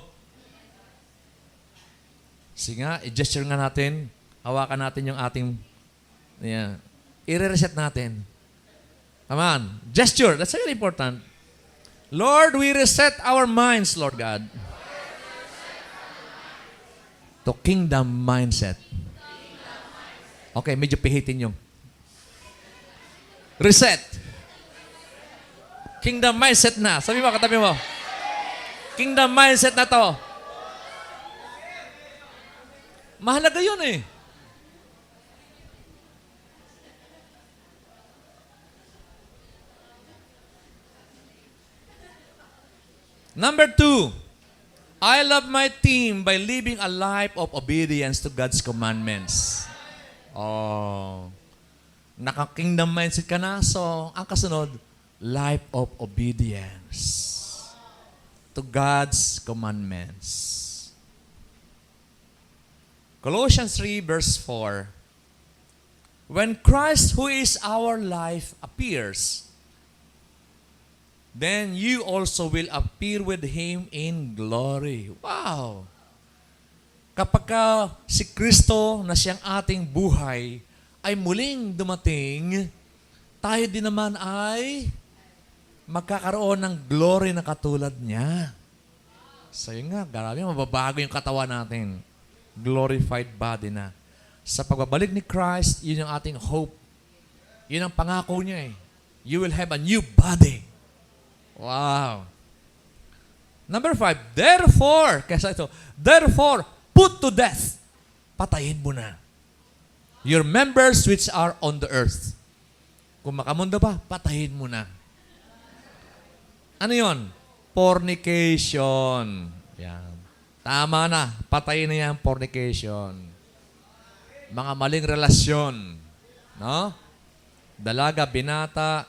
Sige nga, i-gesture nga natin. Hawakan natin yung ating, yeah. I-reset natin. Come on. Gesture. That's very important. Lord, we reset our minds, Lord God. To kingdom mindset. Okay, medyo pihitin yung. Reset. Kingdom mindset na. Sabi mo, katabi mo. Kingdom mindset na to. Mahalaga yun eh. Number 2, I love my team by living a life of obedience to God's commandments. Oh. Naka-kingdom mindset ka na. So, ang kasunod, life of obedience to God's commandments. Colossians 3 verse 4. When Christ, who is our life, appears, then you also will appear with Him in glory. Wow! Kapag si Kristo na siyang ating buhay ay muling dumating, tayo din naman ay magkakaroon ng glory na katulad niya. So yun nga, grabe, mababago yung katawan natin. Glorified body na. Sa pagbabalik ni Christ, yun yung ating hope. Yun ang pangako niya eh. You will have a new body. Wow. Number 5, therefore, kaya ito, therefore, put to death. Patayin mo na. Your members which are on the earth. Kung makamundo ba, patayin mo na. Ano yon? Fornication. Yan. Tama na. Patayin na yan, fornication. Mga maling relasyon. No? Dalaga, binata,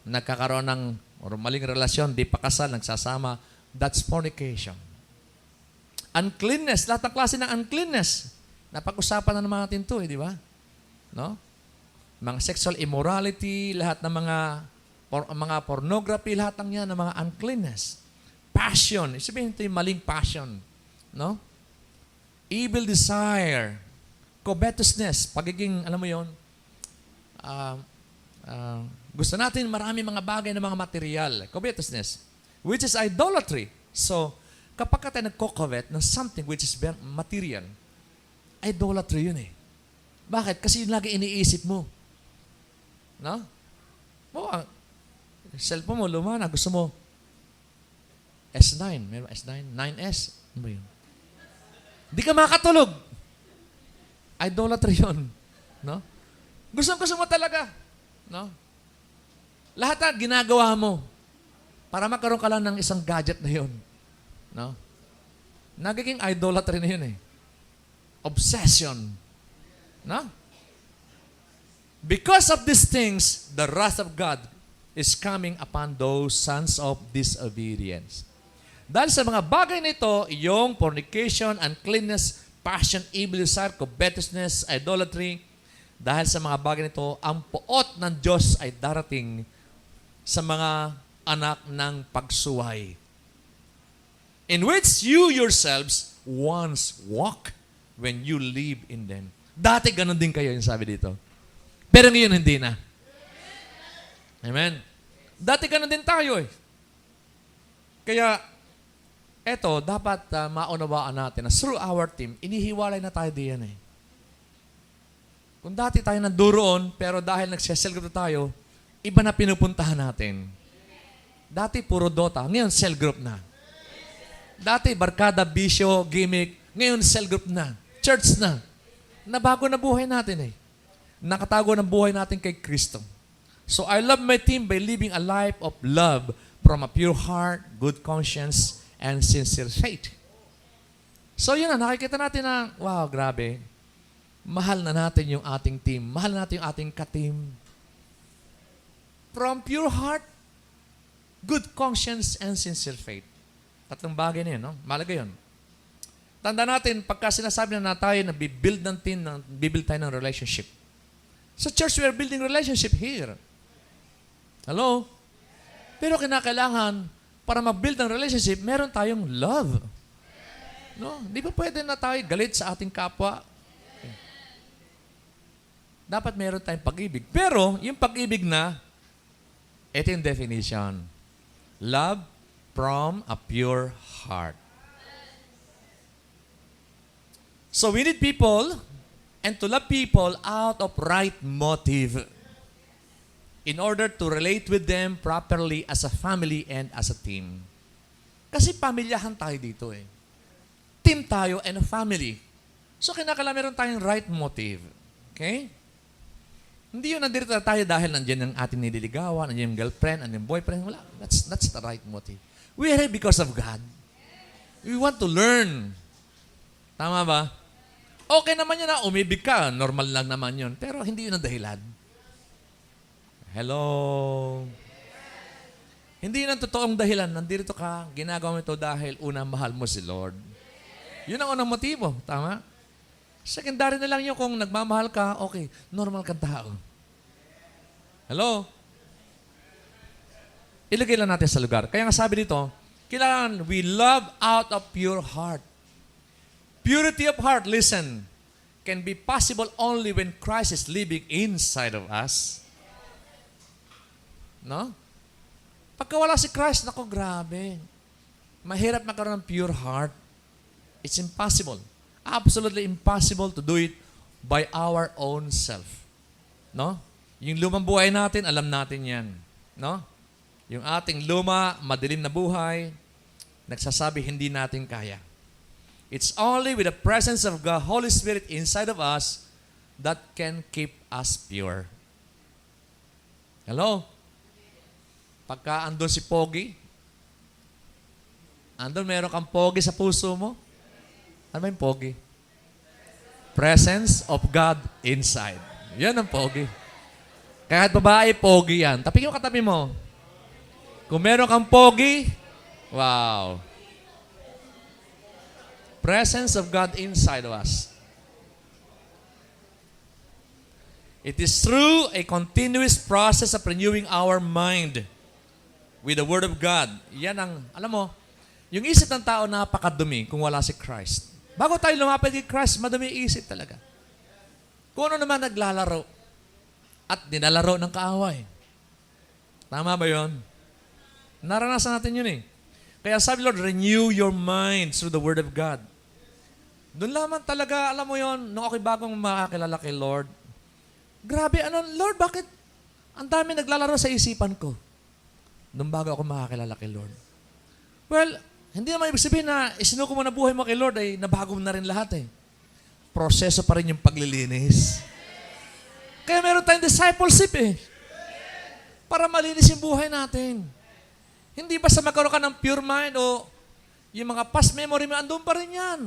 nagkakaroon ng maling relasyon, di pa kasal, nagsasama. That's fornication. Uncleanness. Lahat ng klase ng uncleanness. Napag-usapan na naman natin to, di ba? No? Mga sexual immorality, lahat ng mga pornography, lahat ng yan, ng mga uncleanness. Passion. Sabihin ito yung maling passion. No? Evil desire. Covetousness. Pagiging, alam mo yon, gusto natin marami mga bagay na mga material. Covetousness. Which is idolatry. So, kapag ka tayo nagko-covet ng something which is material, idolatry yun eh. Bakit? Kasi yun lagi iniisip mo. No? Cellphone mo, luma na. Gusto mo, S9. Meron S9? 9S. Ano ba yun? Hindi ka makatulog. Idolatry yun. No? Gusto mo talaga. No? Lahat na ginagawa mo para magkaroon ka lang ng isang gadget na yun. No? Nagiging idolatry na yun eh. Obsession. No? Because of these things, the wrath of God is coming upon those sons of disobedience. Dahil sa mga bagay nito, yung fornication, uncleanness, passion, evil desire, covetousness, idolatry, dahil sa mga bagay nito, ang puot ng Diyos ay darating sa mga anak ng pagsuway. In which you yourselves once walk when you live in them. Dati ganun din kayo, yung sabi dito. Pero ngayon hindi na. Amen. Dati ganun din tayo eh. Kaya, eto, dapat maunawaan natin na through our team, inihiwalay na tayo diyan eh. Kung dati tayo nanduroon, pero dahil nag-cell group na tayo, iba na pinupuntahan natin. Dati puro Dota, ngayon cell group na. Dati barkada, bisyo, gimmick, ngayon cell group na. Church na. Nabago na buhay natin eh. Nakatago ng buhay natin kay Kristo. So I love my team by living a life of love from a pure heart, good conscience, and sincere faith. So yun na, nakikita natin na, wow, grabe. Mahal na natin yung ating team. Mahal na natin yung ating ka-team. From pure heart, good conscience, and sincere faith. Tatlong bagay na yun, no? Malaga yun. Tanda natin, pagka sinasabi na tayo na bibuild ng team, bibuild tayo ng relationship. Sa church, we are building relationship here. Hello? Pero kinakailangan, para mag-build ng relationship, meron tayong love. No? Di ba pwede na tayo galit sa ating kapwa? Dapat meron tayong pag-ibig. Pero, yung pag-ibig na, ito yung definition. Love from a pure heart. So, we need people and to love people out of right motive in order to relate with them properly as a family and as a team. Kasi pamilyahan tayo dito eh. Team tayo and a family. So, kinakailangan meron tayong right motive. Okay? Hindi yun nandito tayo dahil nandiyan ang ating nililigawan, nandiyan yung girlfriend, nandiyan yung boyfriend. Wala. That's the right motive. We are here because of God. We want to learn. Tama ba? Okay naman yun na, umibig ka. Normal lang naman yun. Pero hindi yun ang dahilan. Hello? Hindi yun ang totoong dahilan. Nandito ka, ginagawa mo ito dahil unang mahal mo si Lord. Yun ang unang motibo. Tama? Secondary na lang yun kung nagmamahal ka, okay, normal kang tao. Hello? Ilagay lang natin sa lugar. Kaya nga sabi dito, kailangan we love out of pure heart. Purity of heart, listen, can be possible only when Christ is living inside of us. No? Pagka wala si Christ, naku, grabe. Mahirap magkaroon ng pure heart. It's impossible. Absolutely impossible to do it by our own self. No? Yung lumang buhay natin, alam natin yan. No? Yung ating luma, madilim na buhay, nagsasabi hindi natin kaya. It's only with the presence of God, Holy Spirit inside of us that can keep us pure. Hello? Pagka andun si Pogi, andun meron kang Pogi sa puso mo, ano ba yung Pogi? Presence of God inside. Yan ang Pogi. Kahit babae, Pogi yan. Tapos yung katabi mo. Kung meron kang Pogi, wow. Presence of God inside of us. It is through a continuous process of renewing our mind with the Word of God. Yan ang, alam mo, yung isip ng tao napakadumi kung wala si Christ. Bago tayo lumapit kay Christ, madumi isip talaga. Kung ano naman naglalaro at nilalaro ng kaaway. Tama ba yun? Naranasan natin yun eh. Kaya sabi Lord, renew your mind through the Word of God. Doon lamang talaga, alam mo yon, nung ako'y bagong makakilala kay Lord, grabe, Lord, bakit ang dami naglalaro sa isipan ko? Nung bago ako makakilala kay Lord. Well, hindi naman ibig sabihin na isinuko mo na buhay mo kay Lord ay nabago mo na rin lahat eh. Proseso pa rin yung paglilinis. Kaya meron tayong discipleship eh. Para malinis yung buhay natin. Hindi basta magkaroon ka ng pure mind o yung mga past memory mo, andun pa rin yan.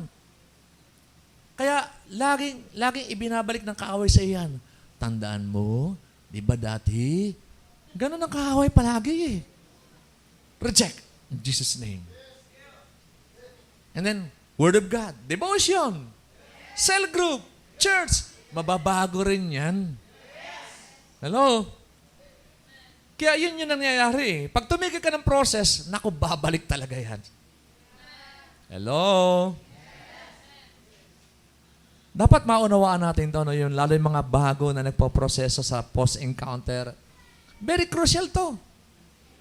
Kaya laging ibinabalik ng kaaway sa iyan. Tandaan mo, di ba dati? Ganun ang kaaway palagi eh. Reject in Jesus' name. And then, Word of God, devotion, cell group, church, mababago rin yan. Hello? Kaya yun yung nangyayari eh. Pag tumigil ka ng process, naku, babalik talaga yan. Hello? Dapat maunawaan natin ito, no, yung, lalo yung mga bago na nagpo-proseso sa post-encounter. Very crucial to.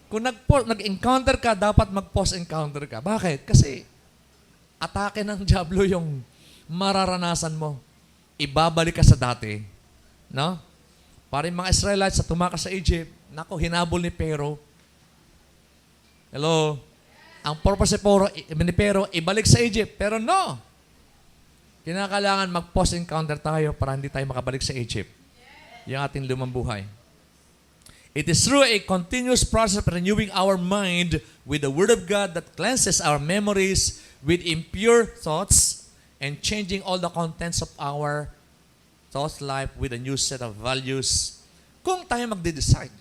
Kung nag-encounter ka, dapat mag-post-encounter ka. Bakit? Kasi atake ng diablo yung mararanasan mo. Ibabalik ka sa dati. No? Para yung mga Israelites sa tumakas sa Egypt, nako, hinabol ni Pharaoh. Hello? Ang purpose ni Pharaoh, ibalik sa Egypt. Pero no! Kinakailangan mag-post-encounter tayo para hindi tayo makabalik sa Egypt. Yung ating lumang buhay. It is through a continuous process of renewing our mind with the Word of God that cleanses our memories with impure thoughts and changing all the contents of our thought life with a new set of values. Kung tayo magde-decide.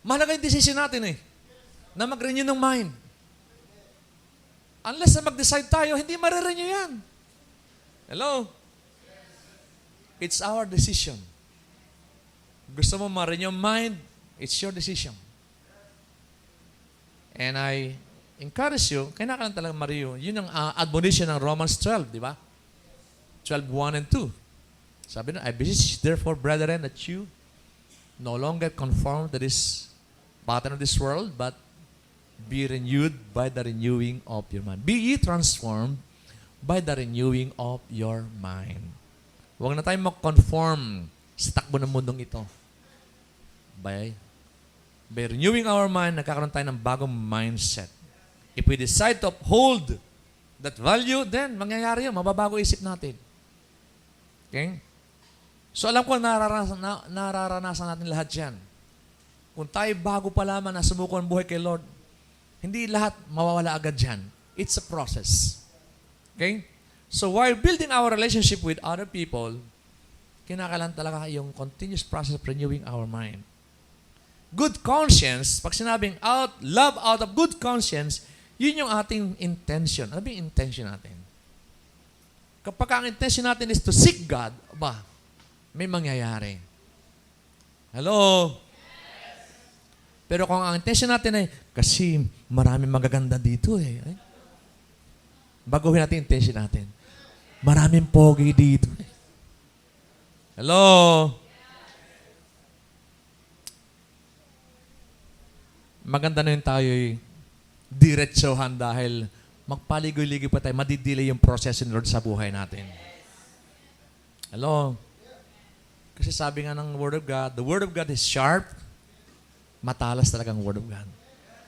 Mahalaga yung decision natin eh. Na mag-renew ng mind. Unless na mag-decide tayo, hindi marirenew yan. Hello? It's our decision. Gusto mo ma-renew yung mind, it's your decision. And I encourage you, kailangan talaga ma-renew. Yun ang admonition ng Romans 12, di ba? 12:1 and 2. Sabi na, I beseech therefore, brethren, that you no longer conform to this pattern of this world, but be renewed by the renewing of your mind. Be ye transformed by the renewing of your mind. Huwag na tayong mag-conform sa takbo ng mundong ito. By renewing our mind, nagkakaroon tayo ng bagong mindset. If we decide to uphold that value, then mangyayari yun, mababago isip natin. Okay? So alam ko nararanasan natin lahat yan. Kung tayo bago pa lamang na sumuko ang buhay kay Lord, hindi lahat mawawala agad yan. It's a process. Okay? So while building our relationship with other people, kinakailangan talaga yung continuous process of renewing our mind. Good conscience, pag sinabing love out of good conscience, yun yung ating intention. Ano ba yung intention natin? Kapag ang intention natin is to seek God, may mangyayari. Hello? Pero kung ang intention natin ay, kasi maraming magaganda dito eh. Baguhin natin intention natin. Maraming pogi dito. Hello? Maganda na yung tayo'y diretsohan dahil magpaligoy-ligoy pa tayo, madidelay yung process ni Lord sa buhay natin. Hello? Kasi sabi nga ng Word of God, the Word of God is sharp, matalas talagang Word of God.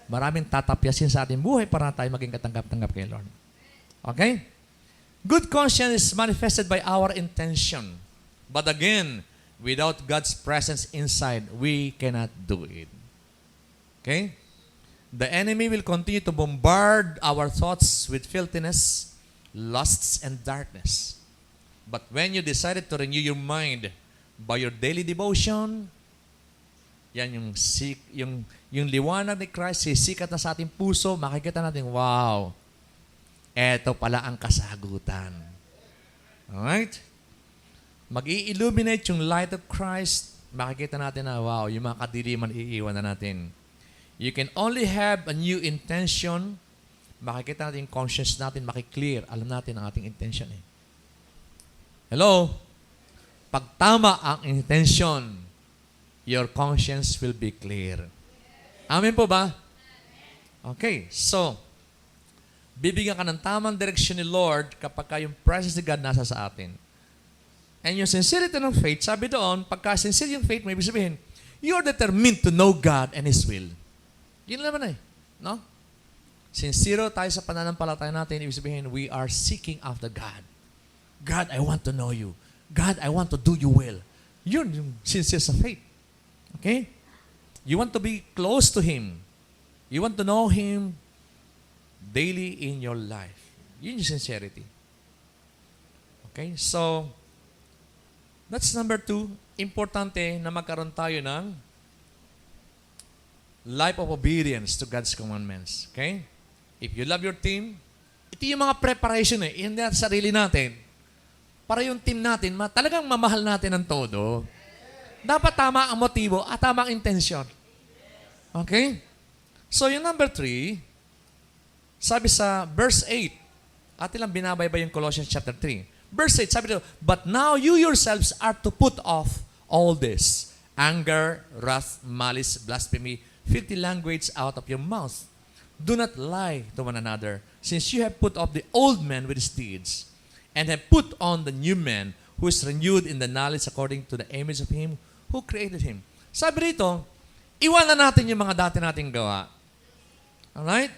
Maraming tatapyasin sa ating buhay para tayo maging katanggap-tanggap kay Lord. Okay? Good conscience is manifested by our intention. But again, without God's presence inside, we cannot do it. Okay? The enemy will continue to bombard our thoughts with filthiness, lusts, and darkness. But when you decided to renew your mind by your daily devotion, yan yung liwanag ni Christ, sisikat na sa ating puso, makikita natin, wow, eto pala ang kasagutan. Alright? Mag-i-illuminate yung light of Christ. Makikita natin na, wow, yung mga kadiliman iiwan na natin. You can only have a new intention. Makikita natin yung conscience natin, makiklear. Alam natin ang ating intention eh. Hello? Pag tama ang intention, your conscience will be clear. Amen po ba? Okay, so, bibigyan ka ng tamang direksyon ni Lord kapag yung presence of God nasa sa atin. And yung sincerity ng faith, sabi doon, pagka sincere yung faith, may ibig sabihin, you're determined to know God and His will. Yun naman eh. No? Sincere tayo sa pananampalataya natin, ibig sabihin, we are seeking after God. God, I want to know you. God, I want to do your will. Yun yung sincere sa faith. Okay? You want to be close to Him. You want to know Him daily in your life. Yun yung sincerity. Okay? So, that's number 2. Importante na magkaroon tayo ng life of obedience to God's commandments. Okay? If you love your team, ito yung mga preparation eh. Hindi natin sarili natin. Para yung team natin, talagang mamahal natin ng todo. Dapat tama ang motibo at tama ang intensyon. Okay? So, yung number 3, sabi sa verse 8, atin lang binabaybay yung Colossians chapter 3. Verse 8, sabi dito, but now you yourselves are to put off all this, anger, wrath, malice, blasphemy, filthy language out of your mouth. Do not lie to one another, since you have put off the old man with his deeds, and have put on the new man, who is renewed in the knowledge according to the image of Him who created him. Sabi rito, iwanan natin yung mga dati nating gawa. Alright?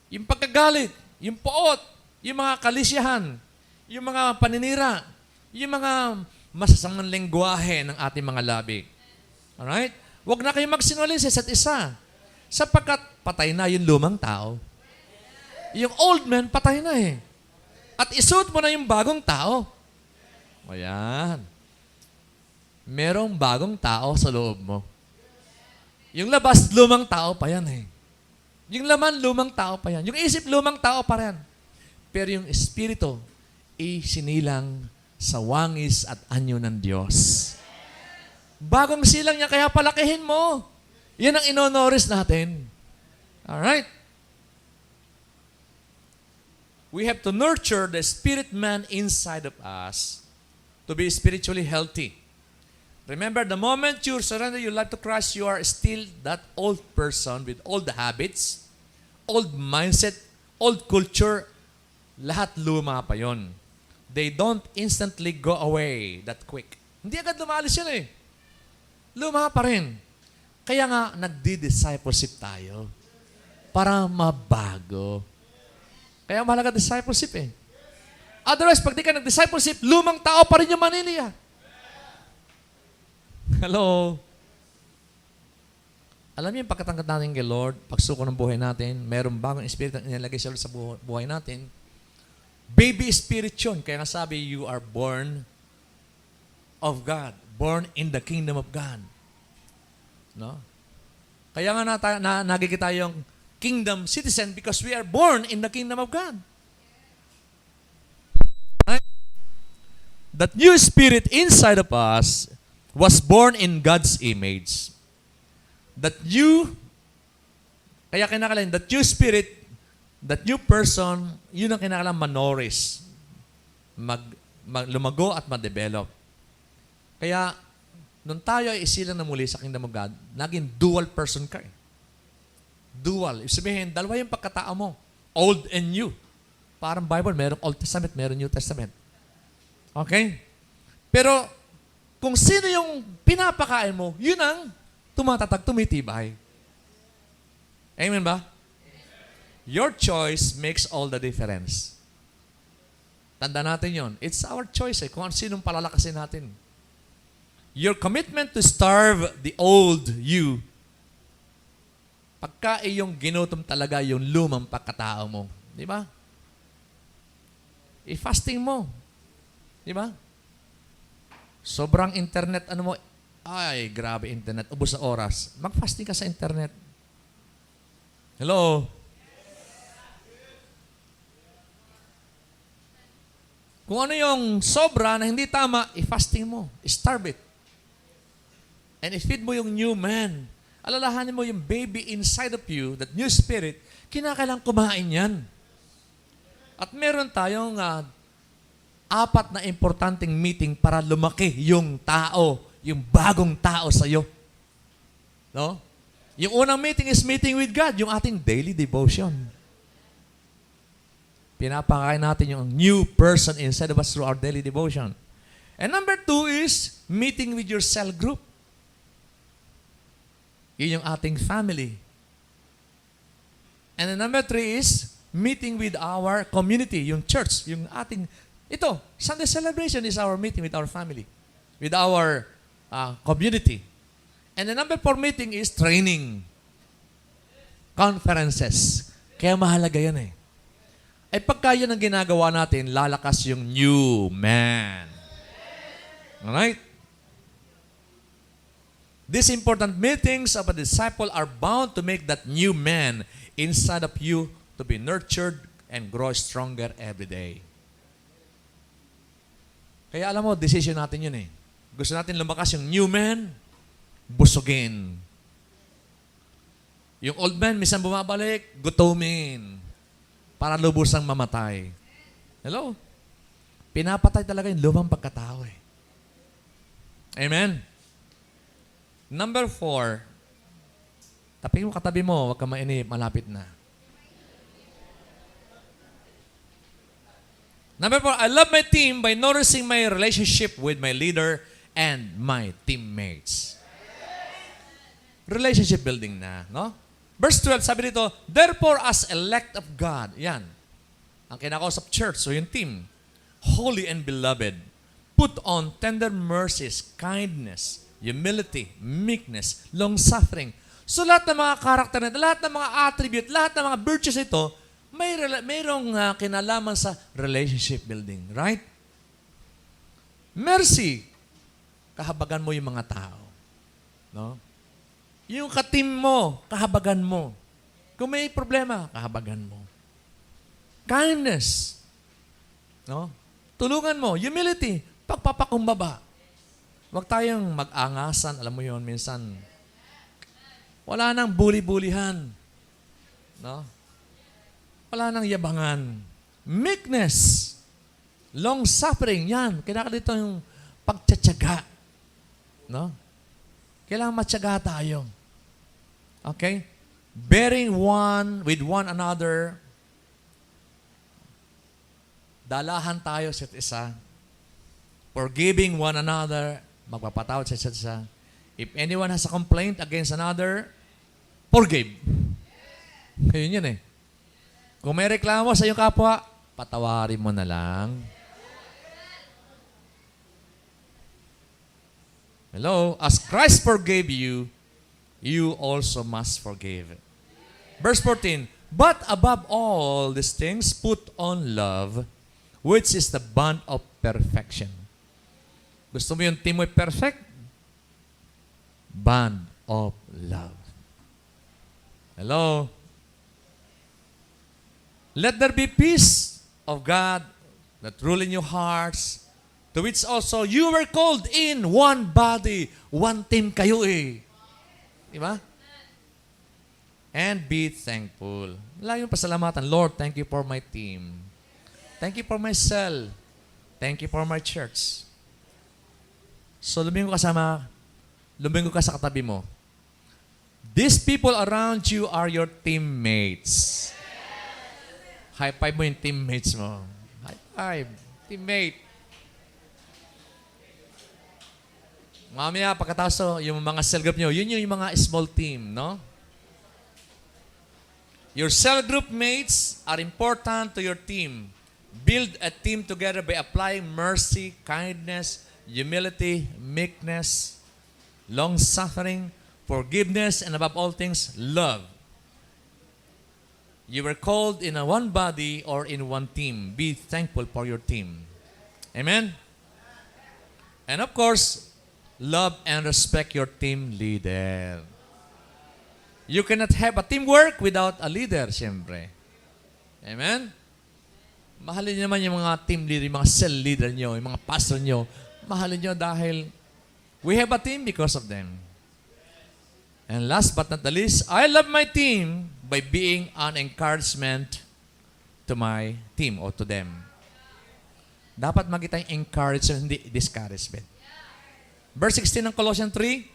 Yung pagkagalit, yung poot, yung mga kalisyahan, yung mga paninira, yung mga masasamang lengguwahe ng ating mga labi. Alright? Huwag na kayong magsinungaling sa isa't isa. Sapagkat patay na yung lumang tao. Yung old man, patay na eh. At isuot mo na yung bagong tao. O yan. Merong bagong tao sa loob mo. Yung labas, lumang tao pa yan eh. Yung laman, lumang tao pa yan. Yung isip, lumang tao pa yan. Pero yung espiritu, sinilang sa wangis at anyo ng Diyos. Bagong silang niya, kaya palakihin mo. Yan ang inonoris natin. Alright? We have to nurture the spirit man inside of us to be spiritually healthy. Remember, the moment you surrender your life to Christ, you are still that old person with old habits, old mindset, old culture. Lahat luma pa yon. They don't instantly go away that quick. Hindi agad lumalis yan eh. Luma pa rin. Kaya nga, nagdi-discipleship tayo para mabago. Kaya mahalaga discipleship eh. Otherwise, pag di ka nag-discipleship, lumang tao pa rin yung maniliya. Hello? Alam niyo yung pagkatangkat natin kay Lord, pagsuko ng buhay natin, mayroong bagong espiritu na inilagay siya sa buhay natin. Baby spirit yun. Kaya nga sabi, you are born of God. Born in the kingdom of God. No? Kaya nga nagigita yung kingdom citizen because we are born in the kingdom of God. That new spirit inside of us was born in God's image. That new, kaya kinakailangan, that new spirit, that new person, yun ang kinakailangan manourish, lumago at ma-develop. Kaya, nung tayo ay isilang na muli sa kingdom of God, naging dual person ka eh. Dual. Ibig sabihin, dalawa yung pagkatao mo. Old and new. Parang Bible, merong Old Testament, merong New Testament. Okay? Pero, kung sino yung pinapakain mo, yun ang tumatatag, tumitibay. Amen ba? Your choice makes all the difference. Tanda natin yon. It's our choice eh, kung sinong palalakasin natin. Your commitment to starve the old you, pagka iyong ginutom talaga yung lumang pagkatao mo. Di ba? I-fasting mo. Di ba? Sobrang internet, ano mo, ay, grabe internet, ubos sa oras. Mag-fasting ka sa internet. Hello? Kung ano yung sobra na hindi tama, i-fasting mo. I-starve it. And i-feed mo yung new man. Alalahanin mo yung baby inside of you, that new spirit, kinakailangan kumain yan. At meron tayong 4 na importanteng meeting para lumaki yung tao, yung bagong tao sa iyo. No? Yung unang meeting is meeting with God, yung ating daily devotion. Pinapakain natin yung new person inside of us through our daily devotion. And number 2 is meeting with your cell group. Yun yung ating family. And then number 3 is meeting with our community, yung church, yung ating, ito, Sunday celebration is our meeting with our family, with our community. And the number 4 meeting is training. Conferences. Kaya mahalaga yan eh. Ay pagka yun ang ginagawa natin, lalakas yung new man. Alright? These important meetings of a disciple are bound to make that new man inside of you to be nurtured and grow stronger every day. Kaya alam mo, decision natin yun eh. Gusto natin lumakas yung new man, busugin. Yung old man, minsan bumabalik, gutumin. Para lubusang mamatay. Hello? Pinapatay talaga yung lumang pagkatao eh. Amen? Number 4, tapin mo katabi mo, huwag ka mainip, malapit na. Number 4, I love my team by nourishing my relationship with my leader and my teammates. Relationship building na, no? Verse 12, sabi dito, therefore as elect of God, yan, ang kinakausap church, so yung team, holy and beloved, put on tender mercies, kindness, humility, meekness, long-suffering. So lahat ng mga karakter nito, lahat ng mga attribute, lahat ng mga virtues ito, mayroong kinalaman sa relationship building, right? Mercy, kahabagan mo yung mga tao. No? Yung ka-team mo, kahabagan mo. Kung may problema, kahabagan mo. Kindness, no? Tulungan mo. Humility, pagpapakumbaba. Huwag tayong mag-angasan, alam mo yon minsan. Wala nang buli-bulihan. No? Wala nang yabangan. Meekness, long-suffering, yan. Kailangan dito yung pagtsatsaga. No? Kailangan matyaga tayo. Okay? Bearing one with one another. Dalahan tayo sa isa. Forgiving one another. Magpapatawad sa isa't isa. If anyone has a complaint against another, forgive. Yun yun eh. Kung may reklamo sa iyong kapwa, patawarin mo na lang. Hello? As Christ forgave you, you also must forgive. Verse 14, but above all these things, put on love, which is the bond of perfection. Gusto mo yung team mo perfect? Bond of love. Hello? Let there be peace of God that rule in your hearts, to which also you were called in one body. One team kayo eh. Diba? And be thankful. Lagi yung pasalamatan. Lord, thank you for my team. Thank you for my cell. Thank you for my church. So, lumingo ka sa katabi mo. These people around you are your teammates. High five mo yung teammates mo. High five. Teammate. Mamaya, pagkatapos yung mga cell group nyo, yun yung mga small team, no? Your cell group mates are important to your team. Build a team together by applying mercy, kindness, humility, meekness, long-suffering, forgiveness, and above all things, love. You were called in a one body or in one team. Be thankful for your team. Amen? And of course, love and respect your team leader. You cannot have a teamwork without a leader, siyempre. Amen? Mahalin niyo naman yung mga team leader, yung mga cell leader niyo, yung mga pastor niyo. Mahalin niyo dahil we have a team because of them. And last but not the least, I love my team by being an encouragement to my team or to them. Dapat makita yung encouragement, hindi discouragement. Verse 16 ng Colossians 3,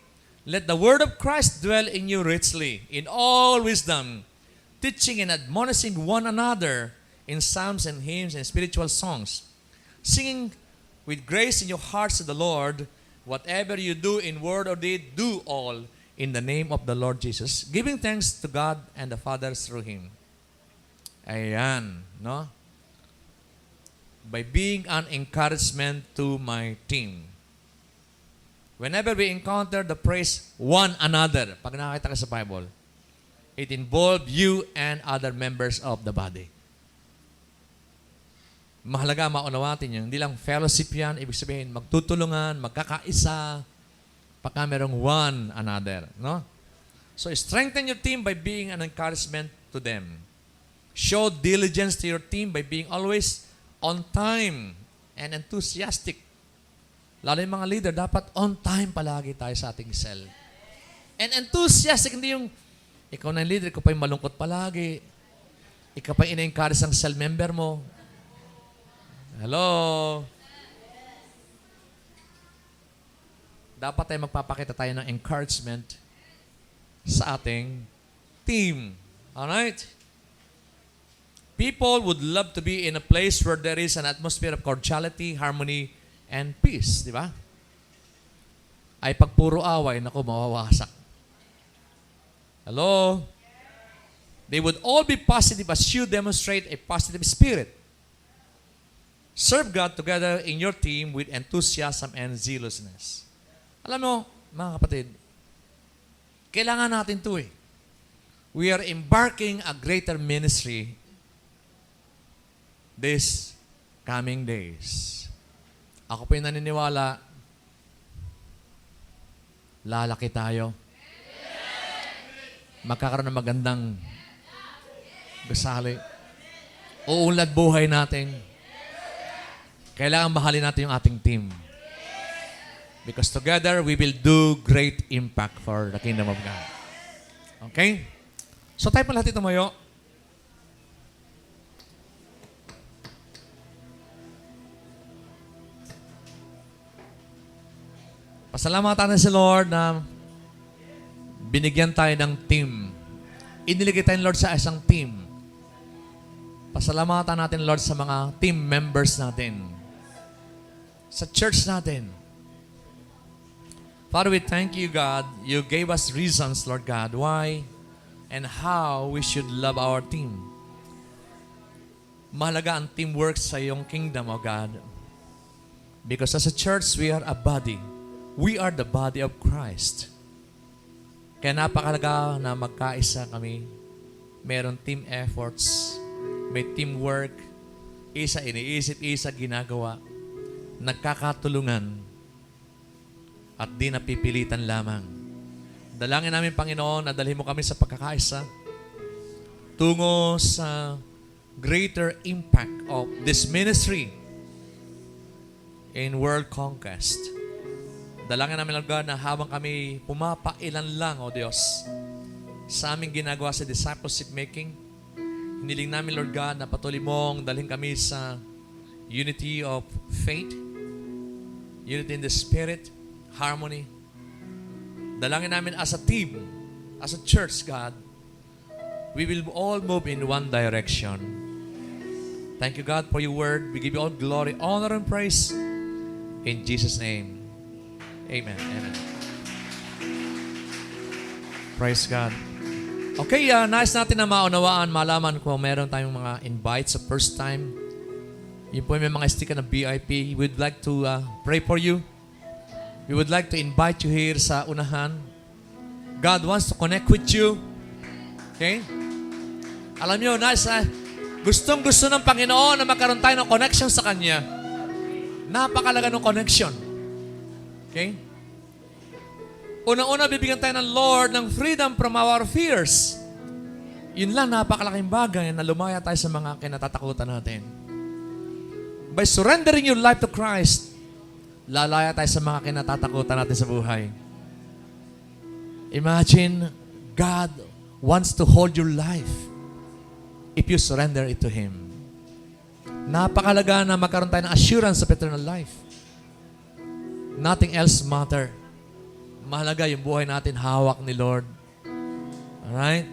let the word of Christ dwell in you richly, in all wisdom, teaching and admonishing one another in psalms and hymns and spiritual songs, singing with grace in your hearts to the Lord. Whatever you do in word or deed, do all in the name of the Lord Jesus, giving thanks to God and the Father through Him. Ayan, no? By being an encouragement to my team. Whenever we encounter the phrase one another, pag nakakita ka sa Bible, it involves you and other members of the body. Mahalaga maunawa natin yun. Hindi lang fellowship yan, ibig sabihin magtutulungan, magkakaisa, pagka merong one another. No? So strengthen your team by being an encouragement to them. Show diligence to your team by being always on time and enthusiastic. Lalo yung mga leader, dapat on time palagi tayo sa ating cell. And enthusiastic, hindi yung ikaw na yung leader, ikaw pa yung malungkot palagi. Ikaw pa yung ina-encourage ang cell member mo. Hello? Dapat tayo magpapakita tayo ng encouragement sa ating team. Alright? People would love to be in a place where there is an atmosphere of cordiality, harmony, and peace, di ba? Ay pag puro away, naku, mawawasak. Hello? They would all be positive as you demonstrate a positive spirit. Serve God together in your team with enthusiasm and zealousness. Alam mo, mga kapatid, kailangan natin ito eh. We are embarking a greater ministry these coming days. Ako po yung naniniwala, lalaki tayo. Magkakaroon ng magandang gusali. Uunlad buhay natin. Kailangan mahalin natin yung ating team. Because together, we will do great impact for the kingdom of God. Okay? So tayo po lahat tumayo. Pasalamatan natin si Lord na binigyan tayo ng team. Iniligay tayo, Lord, sa isang team. Pasalamatan natin, Lord, sa mga team members natin. Sa church natin. Father, we thank you, God. You gave us reasons, Lord God, why and how we should love our team. Mahalaga ang teamwork sa iyong kingdom, O God. Because as a church, we are a body. We are the body of Christ. Kaya napakalaga na magkaisa kami. Meron team efforts, may teamwork, isa iniisip, isa ginagawa, nagkakatulungan, at di napipilitan lamang. Dalangin namin, Panginoon, na dalhin mo kami sa pagkakaisa tungo sa greater impact of this ministry in world conquest. Dalangin namin, Lord God, na habang kami pumapailan lang, O Diyos, sa aming ginagawa sa discipleship making, hiniling namin, Lord God, na patuloy mong dalhin kami sa unity of faith, unity in the spirit, harmony. Dalangin namin as a team, as a church, God, we will all move in one direction. Thank you, God, for your word. We give you all glory, honor, and praise. In Jesus' name. Amen. Amen. Praise God. Okay, nais natin na maunawaan, malaman kung meron tayong mga invites sa first time. Yun po may mga sticker na VIP. We'd like to pray for you. We would like to invite you here sa unahan. God wants to connect with you. Okay? Alam nyo, gustong-gusto ng Panginoon na magkaroon tayo ng connection sa Kanya. Napakalaga ng connection. Okay? Una-una, bibigyan tayo ng Lord ng freedom from our fears. Yun lang, napakalaking bagay na lumaya tayo sa mga kinatatakutan natin. by surrendering your life to Christ, lalaya tayo sa mga kinatatakutan natin sa buhay. Imagine, God wants to hold your life if you surrender it to Him. Napakalaga na magkaroon tayo ng assurance sa eternal life. Nothing else matter. Mahalaga yung buhay natin, hawak ni Lord. Alright?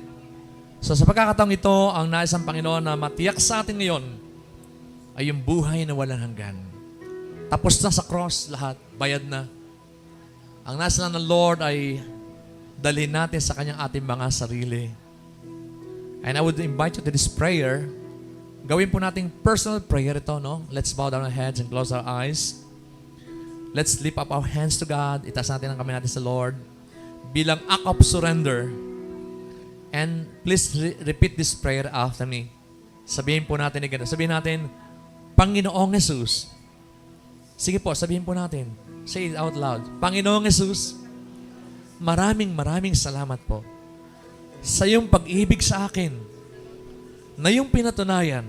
So sa pagkakataong ito, ang nais ng Panginoon na matiyak sa atin ngayon ay yung buhay na walang hanggan. Tapos na sa cross lahat, bayad na. Ang nais lang ng Lord ay dalhin natin sa kanyang ating mga sarili. And I would invite you to this prayer. Gawin po nating personal prayer ito, no? Let's bow down our heads and close our eyes. Let's lift up our hands to God. Itaas natin ang kamay natin sa Lord bilang act of surrender. And please repeat this prayer after me. Sabihin po natin again. Sabihin natin, Panginoong Jesus. Sige po, sabihin po natin. Say it out loud. Panginoong Jesus, maraming salamat po sa iyong pag-ibig sa akin na iyong pinatunayan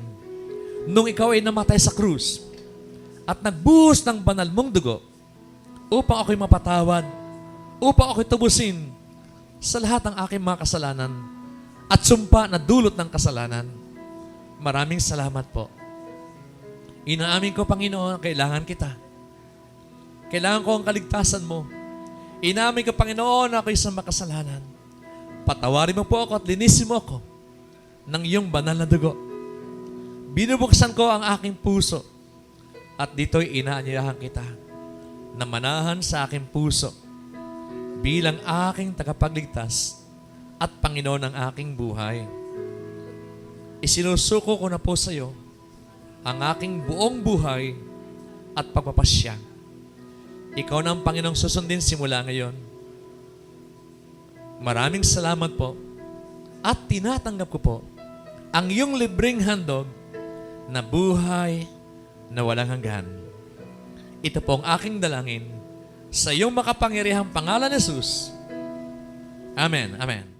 nung ikaw ay namatay sa krus at nagbuhos ng banal mong dugo upang ako'y mapatawad, upang ako'y tubusin sa lahat ng aking mga kasalanan at sumpa na dulot ng kasalanan. Maraming salamat po. Inaamin ko, Panginoon, kailangan kita. Kailangan ko ang kaligtasan mo. Inaamin ko, Panginoon, na ako'y isang makasalanan. Patawarin mo po ako at linisin mo ako ng iyong banal na dugo. Binubuksan ko ang aking puso at dito'y inaanyayahan kita na manahan sa aking puso bilang aking tagapagligtas at Panginoon ng aking buhay. Isinusuko ko na po sa iyo ang aking buong buhay at pagpapasya. Ikaw na ang Panginoong susundin simula ngayon. Maraming salamat po at tinatanggap ko po ang iyong libreng handog na buhay na walang hanggan. Ito po ang aking dalangin sa iyong makapangyarihang pangalan, Jesus. Amen. Amen.